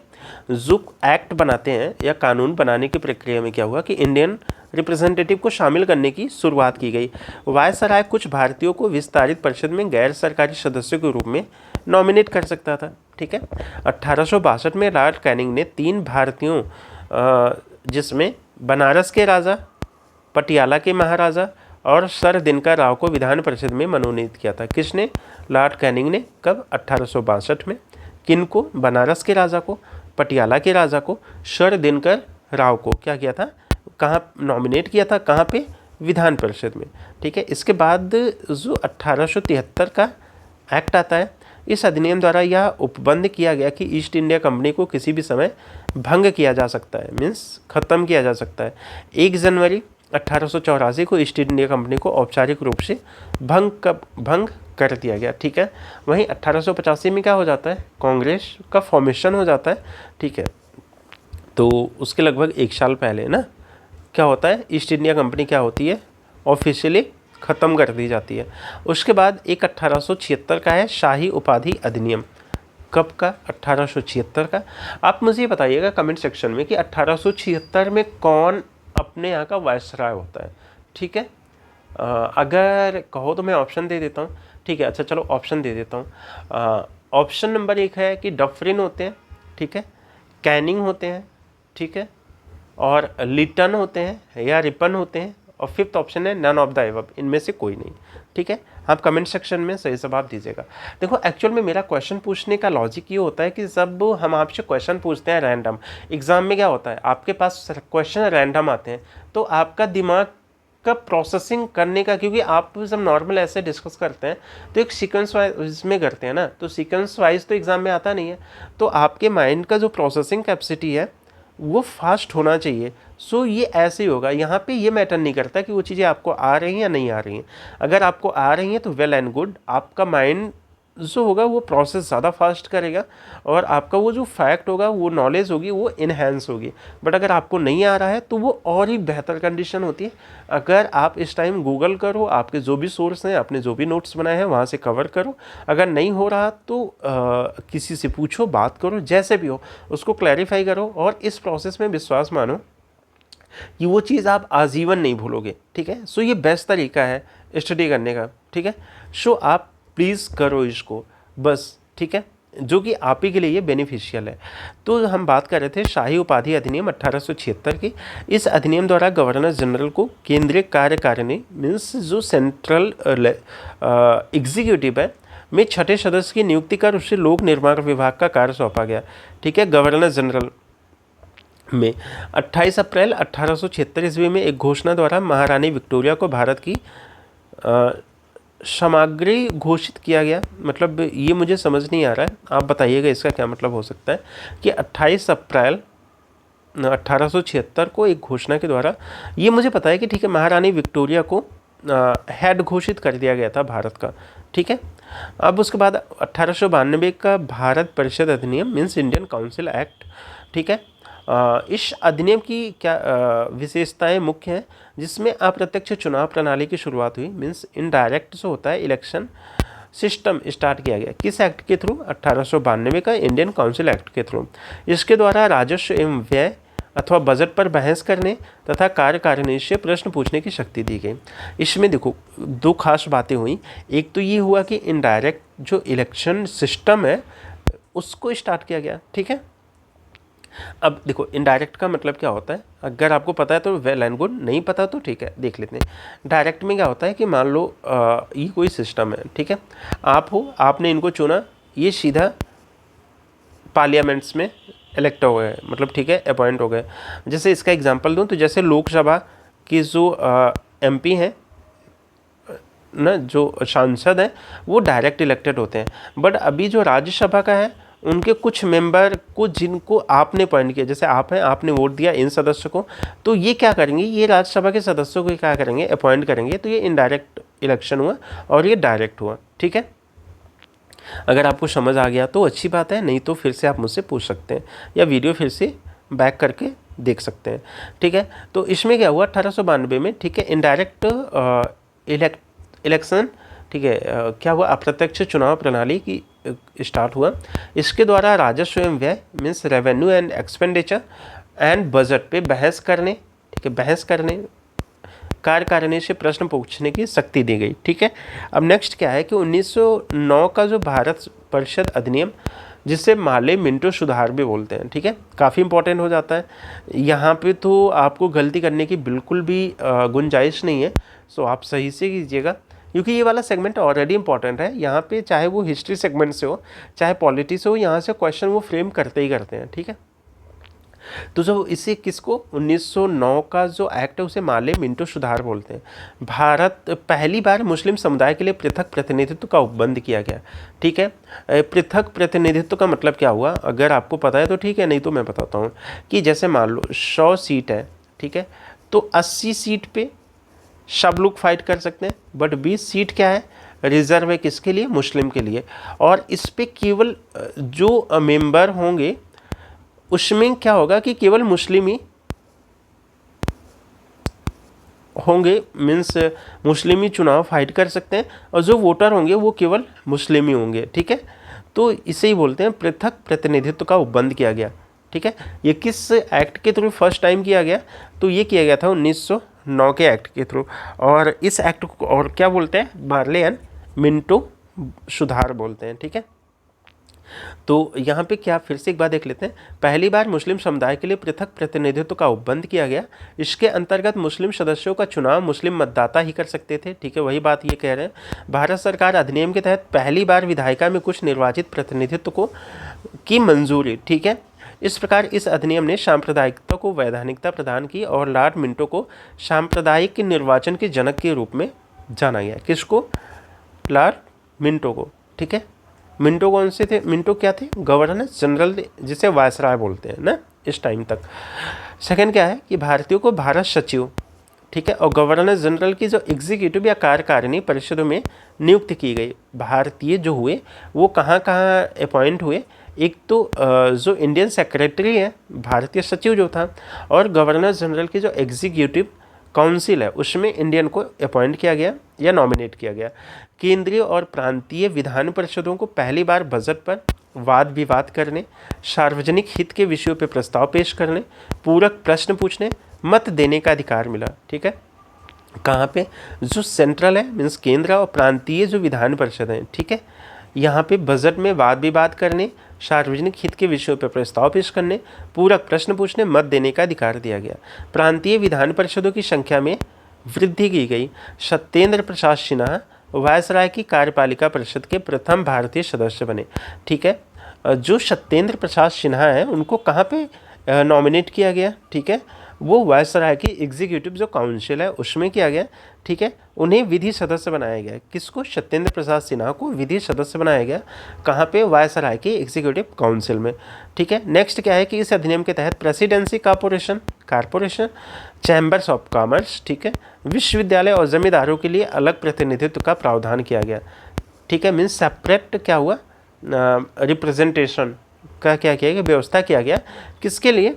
जो एक्ट बनाते हैं या कानून बनाने की प्रक्रिया में क्या हुआ कि इंडियन रिप्रेजेंटेटिव को शामिल करने की शुरुआत की गई। वायसराय कुछ भारतीयों को विस्तारित परिषद में गैर सरकारी सदस्यों के रूप में नॉमिनेट कर सकता था, ठीक है। 1862 में लॉर्ड कैनिंग ने 3 भारतीयों, जिसमें बनारस के राजा, पटियाला के महाराजा और सर दिनकर राव को विधान परिषद में मनोनीत किया था। किसने, लॉर्ड कैनिंग ने। कब, 1862 में। किनको, बनारस के राजा को, पटियाला के राजा को, सर दिनकर राव को क्या किया था, कहाँ नॉमिनेट किया था, कहाँ पे, विधान परिषद में, ठीक है। इसके बाद जो 1873 का एक्ट आता है, इस अधिनियम द्वारा यह उपबंध किया गया कि ईस्ट इंडिया कंपनी को किसी भी समय भंग किया जा सकता है, मीन्स खत्म किया जा सकता है। 1 जनवरी 1884 को ईस्ट इंडिया कंपनी को औपचारिक रूप से भंग कर दिया गया, ठीक है। वहीं 1885 में क्या हो जाता है, कांग्रेस का फॉर्मेशन हो जाता है, ठीक है। तो उसके लगभग 1 साल पहले ना क्या होता है, ईस्ट इंडिया कंपनी क्या होती है, ऑफिशियली ख़त्म कर दी जाती है। उसके बाद एक 1876 का है शाही उपाधि अधिनियम। कब का, 1876 का। आप मुझे ये बताइएगा कमेंट सेक्शन में कि 1876 में कौन अपने यहाँ का वायसराय होता है, ठीक है। अगर कहो तो मैं ऑप्शन दे देता हूँ, ठीक है। अच्छा चलो ऑप्शन दे देता हूँ। ऑप्शन नंबर 1 है कि डफरिन होते हैं, ठीक है, कैनिंग होते हैं, ठीक है, और लिटन होते हैं या रिपन होते हैं, और 5th ऑप्शन है नन ऑफ द एबव, इनमें से कोई नहीं, ठीक है। आप कमेंट सेक्शन में सही जवाब दीजिएगा। देखो एक्चुअल में मेरा क्वेश्चन पूछने का लॉजिक ये होता है कि जब हम आपसे क्वेश्चन पूछते हैं रैंडम, एग्जाम में क्या होता है, आपके पास क्वेश्चन रैंडम आते हैं तो आपका दिमाग का प्रोसेसिंग करने का, क्योंकि आप जब नॉर्मल ऐसे डिस्कस करते हैं तो एक सीक्वेंस वाइज में करते हैं ना, तो सीक्वेंस वाइज तो एग्जाम में आता नहीं है, तो आपके माइंड का जो प्रोसेसिंग कैपेसिटी है वो फास्ट होना चाहिए। सो ये ऐसे ही होगा, यहाँ पे ये मैटर नहीं करता कि वो चीज़ें आपको आ रही हैं या नहीं आ रही हैं। अगर आपको आ रही हैं तो वेल एंड गुड, आपका माइंड जो होगा वो प्रोसेस ज़्यादा फास्ट करेगा और आपका वो जो फैक्ट होगा, वो नॉलेज होगी, वो इन्हेंस होगी। बट अगर आपको नहीं आ रहा है तो वो और ही बेहतर कंडीशन होती है। अगर आप इस टाइम गूगल करो, आपके जो भी सोर्स हैं, आपने जो भी नोट्स बनाए हैं वहाँ से कवर करो। अगर नहीं हो रहा तो किसी से पूछो, बात करो, जैसे भी हो उसको क्लैरिफाई करो और इस प्रोसेस में विश्वास मानो कि वो चीज़ आप आजीवन नहीं भूलोगे, ठीक है। सो ये बेस्ट तरीका है स्टडी करने का, ठीक है। सो आप प्लीज़ करो इसको बस, ठीक है, जो कि आप ही के लिए ये बेनिफिशियल है। तो हम बात कर रहे थे शाही उपाधि अधिनियम 1876 की। इस अधिनियम द्वारा गवर्नर जनरल को केंद्रीय कार्यकारिणी मीन्स जो सेंट्रल एग्जीक्यूटिव है में छठे सदस्य की नियुक्ति कर उससे लोक निर्माण विभाग का कार्य सौंपा गया, ठीक है। गवर्नर जनरल में 28 अप्रैल 1876 ईस्वी में एक घोषणा द्वारा महारानी विक्टोरिया को भारत की सामग्री घोषित किया गया। मतलब ये मुझे समझ नहीं आ रहा है, आप बताइएगा इसका क्या मतलब हो सकता है कि 28 अप्रैल 1876 को एक घोषणा के द्वारा, ये मुझे पता है कि ठीक है, महारानी विक्टोरिया को हेड घोषित कर दिया गया था भारत का, ठीक है। अब उसके बाद 1892 का भारत परिषद अधिनियम मीन्स इंडियन काउंसिल एक्ट, ठीक है। इस अधिनियम की क्या विशेषताएं मुख्य हैं, जिसमें अप्रत्यक्ष चुनाव प्रणाली की शुरुआत हुई मीन्स इनडायरेक्ट जो होता है इलेक्शन सिस्टम स्टार्ट किया गया। किस एक्ट के थ्रू? 1892 का इंडियन काउंसिल एक्ट के थ्रू। इसके द्वारा राजस्व एवं व्यय अथवा बजट पर बहस करने तथा कार्यकारिणी से प्रश्न पूछने की शक्ति दी गई। इसमें देखो दो खास बातें हुई। एक तो ये हुआ कि इनडायरेक्ट जो इलेक्शन सिस्टम है उसको स्टार्ट किया गया, ठीक है। अब देखो इनडायरेक्ट का मतलब क्या होता है, अगर आपको पता है तो वेल एंड गुड, नहीं पता तो ठीक है देख लेते हैं। डायरेक्ट में क्या होता है कि मान लो ये कोई सिस्टम है, ठीक है, आप हो, आपने इनको चुना, ये सीधा पार्लियामेंट्स में इलेक्ट हो गए, मतलब ठीक है अपॉइंट हो गए। जैसे इसका एग्जांपल दूं तो जैसे लोकसभा की जो एमपी हैं ना, जो सांसद हैं वो डायरेक्ट इलेक्टेड होते हैं, बट अभी जो राज्यसभा का है उनके कुछ मेंबर को जिनको आपने अपॉइंट किया, जैसे आप हैं, आपने वोट दिया इन सदस्य को, तो ये क्या करेंगे, ये राज्यसभा के सदस्यों को क्या करेंगे, अपॉइंट करेंगे। तो ये इनडायरेक्ट इलेक्शन हुआ और ये डायरेक्ट हुआ, ठीक है। अगर आपको समझ आ गया तो अच्छी बात है, नहीं तो फिर से आप मुझसे पूछ सकते हैं या वीडियो फिर से बैक करके देख सकते हैं, ठीक है। तो इसमें क्या हुआ 1892 में, ठीक है, इनडायरेक्ट इलेक्शन, ठीक है, क्या हुआ, अप्रत्यक्ष चुनाव प्रणाली की स्टार्ट हुआ। इसके द्वारा राजस्व एवं व्यय means revenue and expenditure and budget पे बहस करने, ठीक है, बहस करने, कार्यकारिणी से प्रश्न पूछने की शक्ति दी गई, ठीक है। अब नेक्स्ट क्या है कि 1909 का जो भारत परिषद अधिनियम, जिसे माले मिंटो सुधार भी बोलते हैं, ठीक है, काफ़ी इंपॉर्टेंट हो जाता है। यहाँ पे तो आपको गलती करने की बिल्कुल भी गुंजाइश नहीं है, सो आप सही से कीजिएगा, क्योंकि ये वाला सेगमेंट ऑलरेडी इंपॉर्टेंट है। यहाँ पे चाहे वो हिस्ट्री सेगमेंट से हो चाहे पॉलिटी से हो, यहाँ से क्वेश्चन वो फ्रेम करते ही करते हैं, ठीक है। तो जो इसे किसको 1909 का जो एक्ट है उसे माले मिंटो सुधार बोलते हैं। भारत पहली बार मुस्लिम समुदाय के लिए पृथक प्रतिनिधित्व का उपबंध किया गया, ठीक है। पृथक प्रतिनिधित्व का मतलब क्या हुआ, अगर आपको पता है तो ठीक है, नहीं तो मैं बताता हूँ कि जैसे मान लो 100 सीट है, ठीक है, तो 80 सीट पे सब लोग फाइट कर सकते हैं, बट 20 सीट क्या है, रिजर्व है, किसके लिए, मुस्लिम के लिए। और इस पे केवल जो मेंबर होंगे उसमें क्या होगा कि केवल मुस्लिम ही होंगे, मीन्स मुस्लिम ही चुनाव फाइट कर सकते हैं, और जो वोटर होंगे वो केवल मुस्लिम ही होंगे, ठीक है। तो इसे ही बोलते हैं पृथक प्रतिनिधित्व का उपबंध किया गया, ठीक है। ये किस एक्ट के थ्रू फर्स्ट टाइम किया गया, तो ये किया गया था 1909 के एक्ट के थ्रू, और इस एक्ट को और क्या बोलते हैं, मार्ले एंड मिंटो सुधार बोलते हैं, ठीक है। तो यहाँ पे क्या, फिर से एक बार देख लेते हैं। पहली बार मुस्लिम समुदाय के लिए पृथक प्रतिनिधित्व का उपबंध किया गया। इसके अंतर्गत मुस्लिम सदस्यों का चुनाव मुस्लिम मतदाता ही कर सकते थे, ठीक है, वही बात ये कह रहे हैं। भारत सरकार अधिनियम के तहत पहली बार विधायिका में कुछ निर्वाचित प्रतिनिधित्व को की मंजूरी, ठीक है। इस प्रकार इस अधिनियम ने सांप्रदायिकता को वैधानिकता प्रदान की और लॉर्ड मिंटो को सांप्रदायिक निर्वाचन के जनक के रूप में जाना गया। किसको, लॉर्ड मिंटो को, ठीक है। मिंटो कौन से थे, मिंटो क्या थे, गवर्नर जनरल, जिसे वायसराय बोलते हैं ना इस टाइम तक। सेकंड क्या है कि भारतीयों को भारत सचिव, ठीक है, और गवर्नर जनरल की जो एग्जीक्यूटिव या कार्यकारिणी परिषदों में नियुक्त की गई। भारतीय जो हुए वो कहाँ कहाँ अपॉइंट हुए, एक तो जो इंडियन सेक्रेटरी है, भारतीय सचिव जो था, और गवर्नर जनरल की जो एग्जीक्यूटिव काउंसिल है उसमें इंडियन को अपॉइंट किया गया या नॉमिनेट किया गया। केंद्रीय और प्रांतीय विधान परिषदों को पहली बार बजट पर वाद विवाद करने, सार्वजनिक हित के विषयों पर प्रस्ताव पेश करने, पूरक प्रश्न पूछने, मत देने का अधिकार मिला। ठीक है, कहाँ पे, जो सेंट्रल है मीन्स केंद्र और प्रांतीय जो विधान परिषद है, ठीक है, यहाँ पे बजट में वाद विवाद करने, सार्वजनिक हित के विषयों पर प्रस्ताव पेश करने, पूरक प्रश्न पूछने, मत देने का अधिकार दिया गया। प्रांतीय विधान परिषदों की संख्या में वृद्धि की गई। सत्येंद्र प्रसाद सिन्हा वायसराय की कार्यपालिका परिषद के प्रथम भारतीय सदस्य बने। ठीक है, जो सत्येंद्र प्रसाद सिन्हा हैं उनको कहाँ पे नॉमिनेट किया गया, ठीक है, वो वायसराय की एग्जीक्यूटिव जो काउंसिल है उसमें किया गया। ठीक है, उन्हें विधि सदस्य बनाया गया। किसको, सत्येंद्र प्रसाद सिन्हा को विधि सदस्य बनाया गया। कहाँ पे, वायसराय की एग्जीक्यूटिव काउंसिल में। ठीक है, नेक्स्ट क्या है कि इस अधिनियम के तहत presidency corporation, chambers of commerce, ठीक है, विश्वविद्यालय और जमींदारों के लिए अलग प्रतिनिधित्व का प्रावधान किया गया। ठीक है, मीन्स सेपरेट क्या हुआ, रिप्रेजेंटेशन का क्या किया गया, व्यवस्था किया गया। किसके लिए,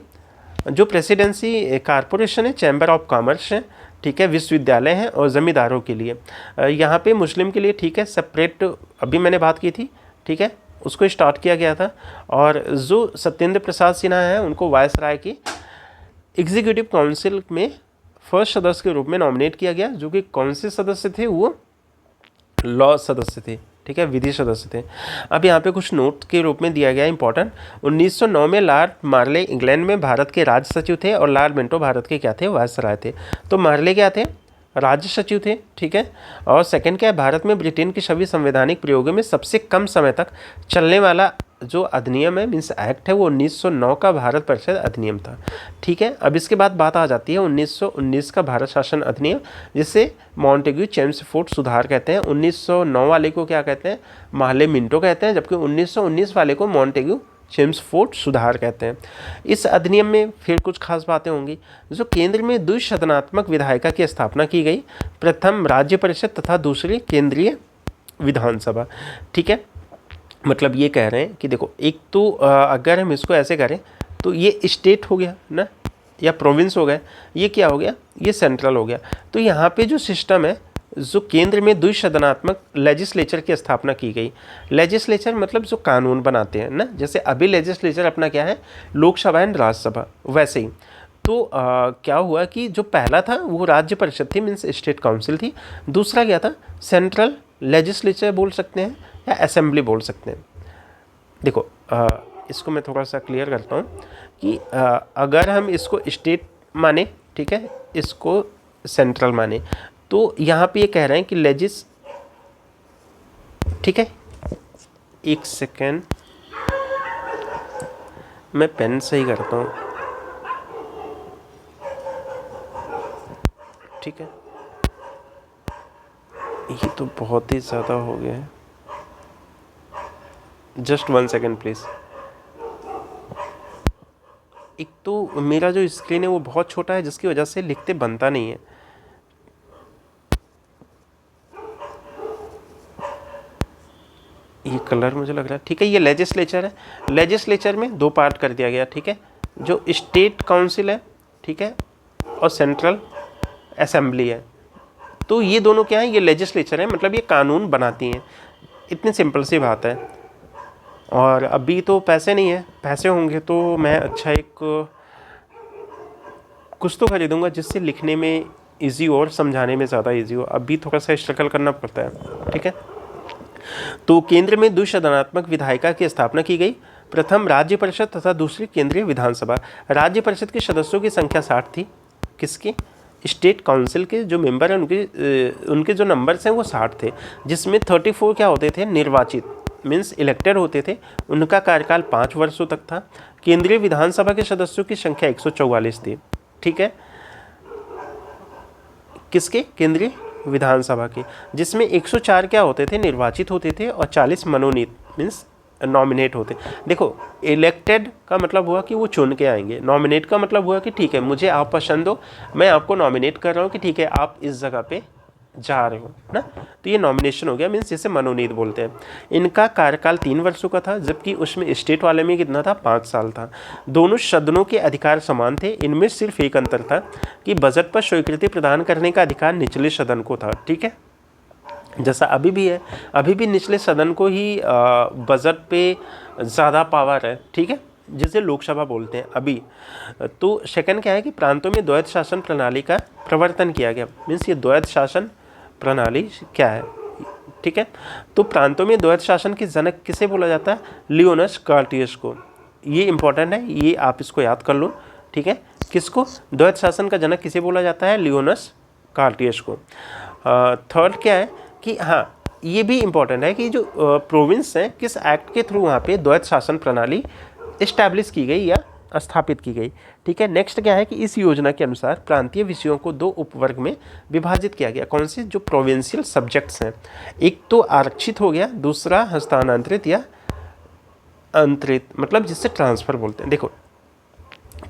जो प्रेसिडेंसी कारपोरेशन है, चैम्बर ऑफ कॉमर्स है, ठीक है, विश्वविद्यालय हैं और ज़मींदारों के लिए। यहाँ पे मुस्लिम के लिए, ठीक है, सेपरेट अभी मैंने बात की थी, ठीक है, उसको स्टार्ट किया गया था। और जो सत्येंद्र प्रसाद सिन्हा हैं उनको वायसराय की एग्जीक्यूटिव काउंसिल में फर्स्ट सदस्य के रूप में नॉमिनेट किया गया, जो कि कौन से सदस्य थे, वो लॉ सदस्य थे। ठीक है, विधि सदस्य थे। अब यहाँ पे कुछ नोट के रूप में दिया गया इंपॉर्टेंट। 1909 में लॉर्ड मार्ले इंग्लैंड में भारत के राज्य सचिव थे और लॉर्ड मिंटो भारत के क्या थे, वायसराय थे। तो मार्ले क्या थे, राज्य सचिव थे। ठीक है, और सेकंड क्या है, भारत में ब्रिटेन के सभी संवैधानिक प्रयोगों में सबसे कम समय तक चलने वाला जो अधिनियम है मीन्स एक्ट है वो 1909 का भारत परिषद अधिनियम था। ठीक है, अब इसके बाद बात आ जाती है 1919 का भारत शासन अधिनियम, जिसे मॉन्टेग्यू चेम्सफोर्ड सुधार कहते हैं। 1909 वाले को क्या कहते हैं, मार्ले मिंटो कहते हैं, जबकि 1919 वाले को मॉन्टेग्यू चेम्सफोर्ड सुधार कहते हैं। इस अधिनियम में फिर कुछ खास बातें होंगी। जो केंद्र में द्विसदनात्मक विधायिका की स्थापना की गई, प्रथम राज्य परिषद तथा दूसरी केंद्रीय विधानसभा। ठीक है, मतलब ये कह रहे हैं कि देखो, एक तो अगर हम इसको ऐसे करें तो ये स्टेट हो गया ना, या प्रोविंस हो गया, ये क्या हो गया, ये सेंट्रल हो गया। तो यहाँ पे जो सिस्टम है, जो केंद्र में द्विसदनात्मक लेजिस्लेचर की स्थापना की गई। लेजिस्लेचर मतलब जो कानून बनाते हैं ना, जैसे अभी लेजिस्लेचर अपना क्या है, लोकसभा एंड राज्यसभा, वैसे ही। तो क्या हुआ कि जो पहला था वो राज्य परिषद थी मीन्स स्टेट काउंसिल थी। दूसरा क्या था, सेंट्रल लेजिस्लेचर बोल सकते हैं या असेंबली बोल सकते हैं। देखो इसको मैं थोड़ा सा क्लियर करता हूँ कि अगर हम इसको स्टेट माने, ठीक है, इसको सेंट्रल माने, तो यहाँ पे ये कह रहे हैं कि ठीक है, एक सेकेंड मैं पेन सही करता हूँ। ठीक है, ये तो बहुत ही ज़्यादा हो गया है, जस्ट 1 सेकेंड प्लीज़। एक तो मेरा जो स्क्रीन है वो बहुत छोटा है, जिसकी वजह से लिखते बनता नहीं है। ये कलर मुझे लग रहा है, ठीक है, ये लेजिस्लेचर है। लेजिस्लेचर में 2 पार्ट कर दिया गया। ठीक है, जो स्टेट काउंसिल है, ठीक है, और सेंट्रल असेंबली है। तो ये दोनों क्या है, ये लेजिस्लेचर है, मतलब ये कानून बनाती हैं। इतनी सिंपल सी बात है। और अभी तो पैसे नहीं है, पैसे होंगे तो मैं अच्छा एक कुछ तो खरीदूंगा जिससे लिखने में इजी हो और समझाने में ज़्यादा इजी हो। अभी थोड़ा सा स्ट्रगल करना पड़ता है। ठीक है, तो केंद्र में द्विसदनात्मक विधायिका की स्थापना की गई, प्रथम राज्य परिषद तथा दूसरी केंद्रीय विधानसभा। राज्य परिषद के सदस्यों की संख्या 60 थी। किसकी, स्टेट काउंसिल के जो मेंबर हैं उनके जो नंबर्स हैं वो 60 थे, जिसमें 34 क्या होते थे, निर्वाचित मीन्स इलेक्टेड होते थे। उनका कार्यकाल 5 वर्षों तक था। केंद्रीय विधानसभा के सदस्यों की संख्या 144 थी। ठीक है, किसके, केंद्रीय विधानसभा के, जिसमें 104 क्या होते थे, निर्वाचित होते थे, और 40 मनोनीत मीन्स नॉमिनेट होते। देखो, इलेक्टेड का मतलब हुआ कि वो चुन के आएंगे, नॉमिनेट का मतलब हुआ कि ठीक है मुझे आप पसंद हो, मैं आपको नॉमिनेट कर रहा हूँ कि ठीक है आप इस जगह पे जा रहे हो ना, तो ये नॉमिनेशन हो गया मीन्स जिसे मनोनीत बोलते हैं। इनका कार्यकाल 3 वर्षों का था, जबकि उसमें स्टेट वाले में कितना था, 5 साल था। दोनों सदनों के अधिकार समान थे। इनमें सिर्फ एक अंतर था कि बजट पर स्वीकृति प्रदान करने का अधिकार निचले सदन को था। ठीक है, जैसा अभी भी है, अभी भी निचले सदन को ही बजट पे ज़्यादा पावर है। ठीक है, जिसे लोकसभा बोलते हैं अभी। तो सेकंड क्या है कि प्रांतों में द्वैध शासन प्रणाली का प्रवर्तन किया गया। मीन्स ये द्वैध शासन प्रणाली क्या है, ठीक है। तो प्रांतों में द्वैध शासन के जनक किसे बोला जाता है, लियोनस कार्टियस को। ये इंपॉर्टेंट है, ये आप इसको याद कर लो, ठीक है। किसको, द्वैध शासन का जनक किसे बोला जाता है, लियोनस कार्टियस को। थर्ड क्या है कि हाँ, ये भी इंपॉर्टेंट है कि जो प्रोविंस हैं किस एक्ट के थ्रू वहाँ पे द्वैध शासन प्रणाली इस्टेब्लिश की गई या स्थापित की गई, ठीक है। नेक्स्ट क्या है कि इस योजना के अनुसार प्रांतीय विषयों को 2 उपवर्ग में विभाजित किया गया। कौन से, जो प्रोविंशियल सब्जेक्ट्स हैं, एक तो आरक्षित हो गया, दूसरा हस्तांतरित या अंतरित, मतलब जिससे ट्रांसफर बोलते हैं। देखो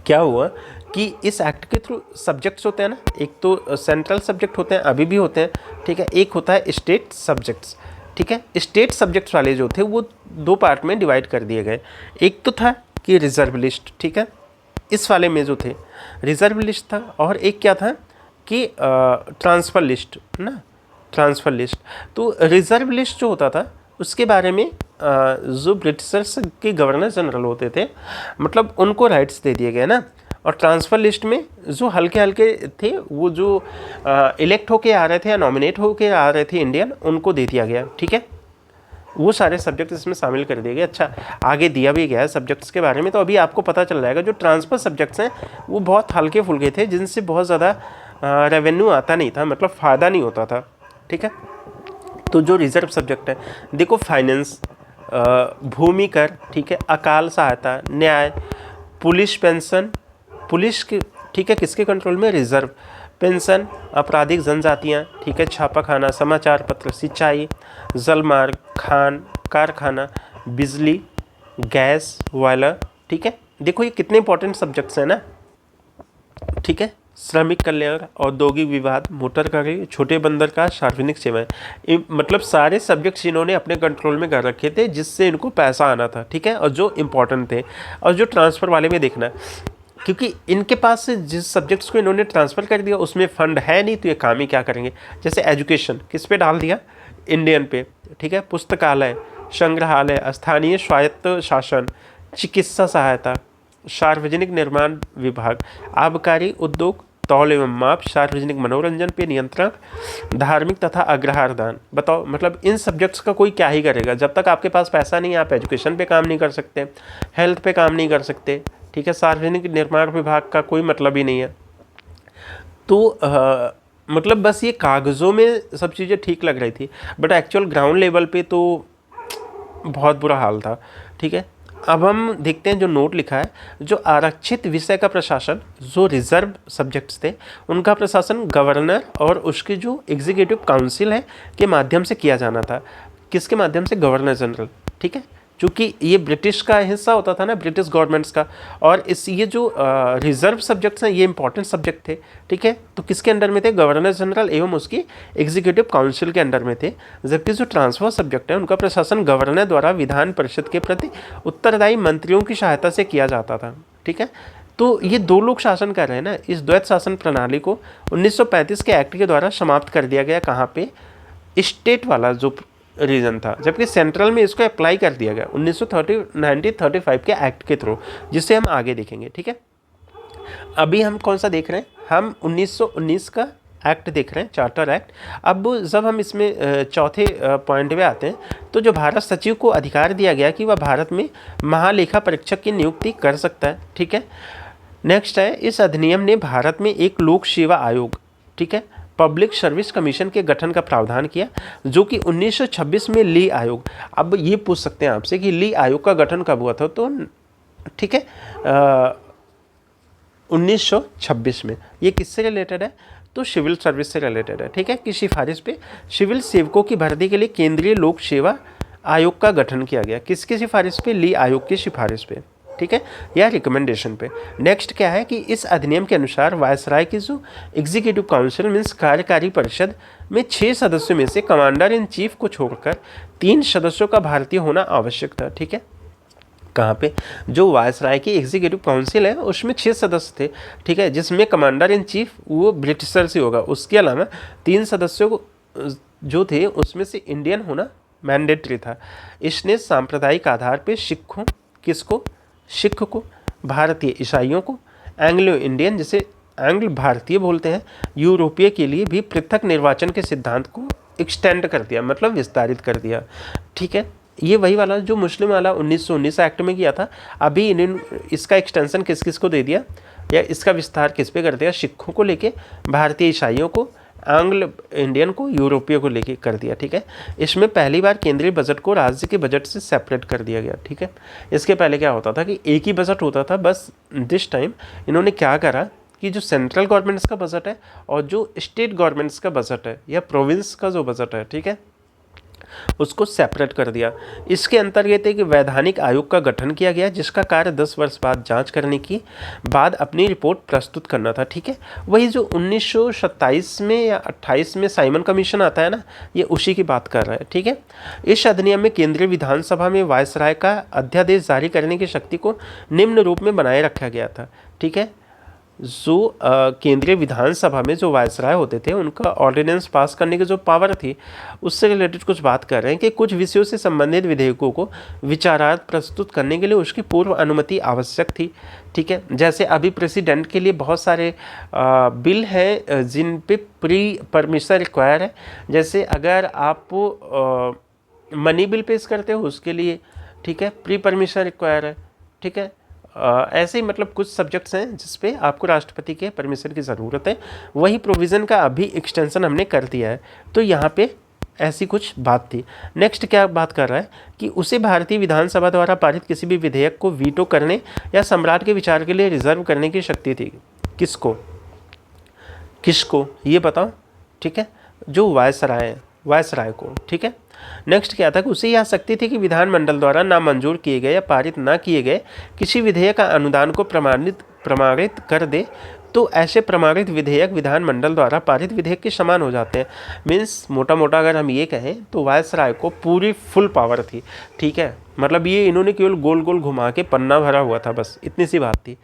क्या हुआ कि इस एक्ट के थ्रू सब्जेक्ट्स होते हैं ना, एक तो सेंट्रल सब्जेक्ट होते हैं, अभी भी होते हैं, ठीक है। एक होता है स्टेट सब्जेक्ट्स, ठीक है। स्टेट सब्जेक्ट्स वाले जो थे वो 2 पार्ट में डिवाइड कर दिए गए। एक तो था कि रिजर्व लिस्ट, ठीक है, इस वाले में जो थे रिजर्व लिस्ट था, और एक क्या था कि ट्रांसफ़र लिस्ट ना, ट्रांसफ़र लिस्ट। तो रिजर्व लिस्ट जो होता था उसके बारे में जो ब्रिटिशर्स के गवर्नर जनरल होते थे, मतलब उनको राइट्स दे दिए गए ना। और ट्रांसफ़र लिस्ट में जो हल्के हल्के थे, वो जो इलेक्ट होके आ रहे थे या नॉमिनेट होके आ रहे थे इंडियन, उनको दे दिया गया, ठीक है। वो सारे सब्जेक्ट इसमें शामिल कर दिए गए। अच्छा, आगे दिया भी गया है सब्जेक्ट्स के बारे में, तो अभी आपको पता चल जाएगा। जो ट्रांसफ़र सब्जेक्ट्स हैं वो बहुत हल्के फुल्के थे, जिनसे बहुत ज़्यादा रेवेन्यू आता नहीं था, मतलब फ़ायदा नहीं होता था, ठीक है। तो जो रिजर्व सब्जेक्ट है, देखो फाइनेंस, भूमि कर, ठीक है, अकाल सहायता, न्याय, पुलिस पेंशन, पुलिस की, ठीक है, किसके कंट्रोल में, रिजर्व, पेंशन, आपराधिक जनजातियाँ, ठीक है, छापाखाना, समाचार पत्र, सिंचाई, जलमार्ग, खान, कारखाना, बिजली, गैस, बॉयलर, ठीक है। देखो ये कितने इंपॉर्टेंट सब्जेक्ट्स हैं ना, ठीक है। श्रमिक कल्याण, औद्योगिक विवाद, मोटर गाड़ी, छोटे बंदर का, सार्वजनिक सेवाएं, मतलब सारे सब्जेक्ट्स इन्होंने अपने कंट्रोल में कर रखे थे, जिससे इनको पैसा आना था, ठीक है, और जो इम्पोर्टेंट थे। और जो ट्रांसफ़र वाले में देखना, क्योंकि इनके पास से जिस सब्जेक्ट्स को इन्होंने ट्रांसफ़र कर दिया उसमें फ़ंड है नहीं, तो ये काम ही क्या करेंगे। जैसे एजुकेशन किस पे डाल दिया, इंडियन पे, ठीक है। पुस्तकालय, संग्रहालय, स्थानीय स्वायत्त शासन, चिकित्सा सहायता, सार्वजनिक निर्माण विभाग, आबकारी उद्योग, तौल एवं माप, सार्वजनिक मनोरंजन पे नियंत्रण, धार्मिक तथा अग्रहार दान। बताओ, मतलब इन सब्जेक्ट्स का कोई क्या ही करेगा। जब तक आपके पास पैसा नहीं है, आप एजुकेशन पे काम नहीं कर सकते, हेल्थ पे काम नहीं कर सकते, ठीक है। सार्वजनिक निर्माण विभाग का कोई मतलब ही नहीं है। तो मतलब बस ये कागज़ों में सब चीज़ें ठीक लग रही थी, बट एक्चुअल ग्राउंड लेवल पे तो बहुत बुरा हाल था, ठीक है। अब हम देखते हैं जो नोट लिखा है, जो आरक्षित विषय का प्रशासन, जो रिजर्व सब्जेक्ट्स थे उनका प्रशासन गवर्नर और उसके जो एग्जीक्यूटिव काउंसिल है के माध्यम से किया जाना था। किसके माध्यम से, गवर्नर जनरल, ठीक है। चूँकि ये ब्रिटिश का हिस्सा होता था ना, ब्रिटिश गवर्नमेंट्स का, और इस ये जो रिजर्व सब्जेक्ट्स हैं ये इंपॉर्टेंट सब्जेक्ट थे, ठीक है। तो किसके अंडर में थे, गवर्नर जनरल एवं उसकी एग्जीक्यूटिव काउंसिल के अंडर में थे। जबकि जो ट्रांसफर सब्जेक्ट है उनका प्रशासन गवर्नर द्वारा विधान परिषद के प्रति उत्तरदायी मंत्रियों की सहायता से किया जाता था, ठीक है। तो ये 2 लोग शासन कर रहे हैं ना। इस द्वैध शासन प्रणाली को 1935 के एक्ट के द्वारा समाप्त कर दिया गया। कहाँ पे, स्टेट वाला जो रीजन था, जबकि सेंट्रल में इसको अप्लाई कर दिया गया 1935 के एक्ट के थ्रू, जिसे हम आगे देखेंगे, ठीक है। अभी हम कौन सा देख रहे हैं, हम 1919 का एक्ट देख रहे हैं, चार्टर एक्ट। अब जब हम इसमें चौथे पॉइंट पे आते हैं, तो जो भारत सचिव को अधिकार दिया गया कि वह भारत में महालेखा परीक्षक की नियुक्ति कर सकता है, ठीक है। नेक्स्ट है, इस अधिनियम ने भारत में एक लोक सेवा आयोग, ठीक है, पब्लिक सर्विस कमीशन के गठन का प्रावधान किया, जो कि 1926 में ली आयोग। अब ये पूछ सकते हैं आपसे कि ली आयोग का गठन कब हुआ था, तो ठीक है 1926 में। ये किससे रिलेटेड है, तो सिविल सर्विस से रिलेटेड है, ठीक है। कि सिफारिश पे सिविल सेवकों की भर्ती के लिए केंद्रीय लोक सेवा आयोग का गठन किया गया। किसकी सिफारिश पे, ली आयोग की सिफारिश पे, ठीक है, या रिकमेंडेशन पे। नेक्स्ट क्या है कि इस अधिनियम के अनुसार वायसराय की जो एग्जीक्यूटिव काउंसिल मीन्स कार्यकारी परिषद में 6 सदस्यों में से कमांडर इन चीफ को छोड़कर 3 सदस्यों का भारतीय होना आवश्यक था, ठीक है। कहाँ पे, जो वायसराय की एग्जीक्यूटिव काउंसिल है उसमें 6 सदस्य थे, ठीक है, जिसमें कमांडर इन चीफ वो ब्रिटिशर से होगा। उसके अलावा 3 सदस्यों को जो थे उसमें से इंडियन होना मैंडेटरी था। इसने सांप्रदायिक आधार पर सिखों, किसको, सिख को, भारतीय ईसाइयों को, एंग्लो इंडियन जिसे एंग्ल भारतीय बोलते हैं, यूरोपीय के लिए भी पृथक निर्वाचन के सिद्धांत को एक्सटेंड कर दिया, मतलब विस्तारित कर दिया। ठीक है, ये वही वाला जो मुस्लिम वाला 1919 एक्ट में किया था, अभी इसका एक्सटेंशन किस किस को दे दिया या इसका विस्तार किस पे कर दिया, सिखों को लेके, भारतीय ईसाइयों को, एंग्ल इंडियन को, यूरोपीय को लेके कर दिया। ठीक है, इसमें पहली बार केंद्रीय बजट को राज्य के बजट से सेपरेट कर दिया गया। ठीक है, इसके पहले क्या होता था कि एक ही बजट होता था, बस दिस टाइम इन्होंने क्या करा कि जो सेंट्रल गवर्नमेंट्स का बजट है और जो स्टेट गवर्नमेंट्स का बजट है या प्रोविंस का जो बजट है, ठीक है, उसको सेपरेट कर दिया। इसके अंतर्गत एक वैधानिक आयोग का गठन किया गया जिसका कार्य 10 वर्ष बाद जांच करने की बाद अपनी रिपोर्ट प्रस्तुत करना था। ठीक है, वही जो 1927 में या 28 में साइमन कमीशन आता है ना, ये उसी की बात कर रहा है। ठीक है, इस अधिनियम में केंद्रीय विधानसभा में वायसराय का अध्यादेश जारी करने की शक्ति को निम्न रूप में बनाए रखा गया था। ठीक है, जो केंद्रीय विधानसभा में जो वायसराय होते थे उनका ऑर्डिनेंस पास करने की जो पावर थी, उससे रिलेटेड कुछ बात कर रहे हैं कि कुछ विषयों से संबंधित विधेयकों को विचारार्थ प्रस्तुत करने के लिए उसकी पूर्व अनुमति आवश्यक थी। ठीक है, जैसे अभी प्रेसिडेंट के लिए बहुत सारे बिल हैं जिन पे प्री परमिशन रिक्वायर है। जैसे अगर आप मनी बिल पेश करते हो उसके लिए, ठीक है, प्री परमिशन रिक्वायर है। ठीक है, ऐसे ही मतलब कुछ सब्जेक्ट्स हैं जिस पे आपको राष्ट्रपति के परमिशन की ज़रूरत है, वही प्रोविज़न का अभी एक्सटेंशन हमने कर दिया है। तो यहाँ पे ऐसी कुछ बात थी। नेक्स्ट क्या बात कर रहा है कि उसे भारतीय विधानसभा द्वारा पारित किसी भी विधेयक को वीटो करने या सम्राट के विचार के लिए रिजर्व करने की शक्ति थी। किसको किसको ये बताओ। ठीक है, जो वायसराय को। ठीक है, नेक्स्ट क्या था कि उसे यह शक्ति थी कि विधानमंडल द्वारा नामंजूर किए गए या पारित ना किए गए किसी विधेयक का अनुदान को प्रमाणित कर दे, तो ऐसे प्रमाणित विधेयक विधानमंडल द्वारा पारित विधेयक के समान हो जाते हैं। मीन्स मोटा मोटा अगर हम ये कहें तो वायसराय को पूरी फुल पावर थी। ठीक है, मतलब ये इन्होंने केवल गोल गोल घुमा के पन्ना भरा हुआ था, बस इतनी सी बात थी।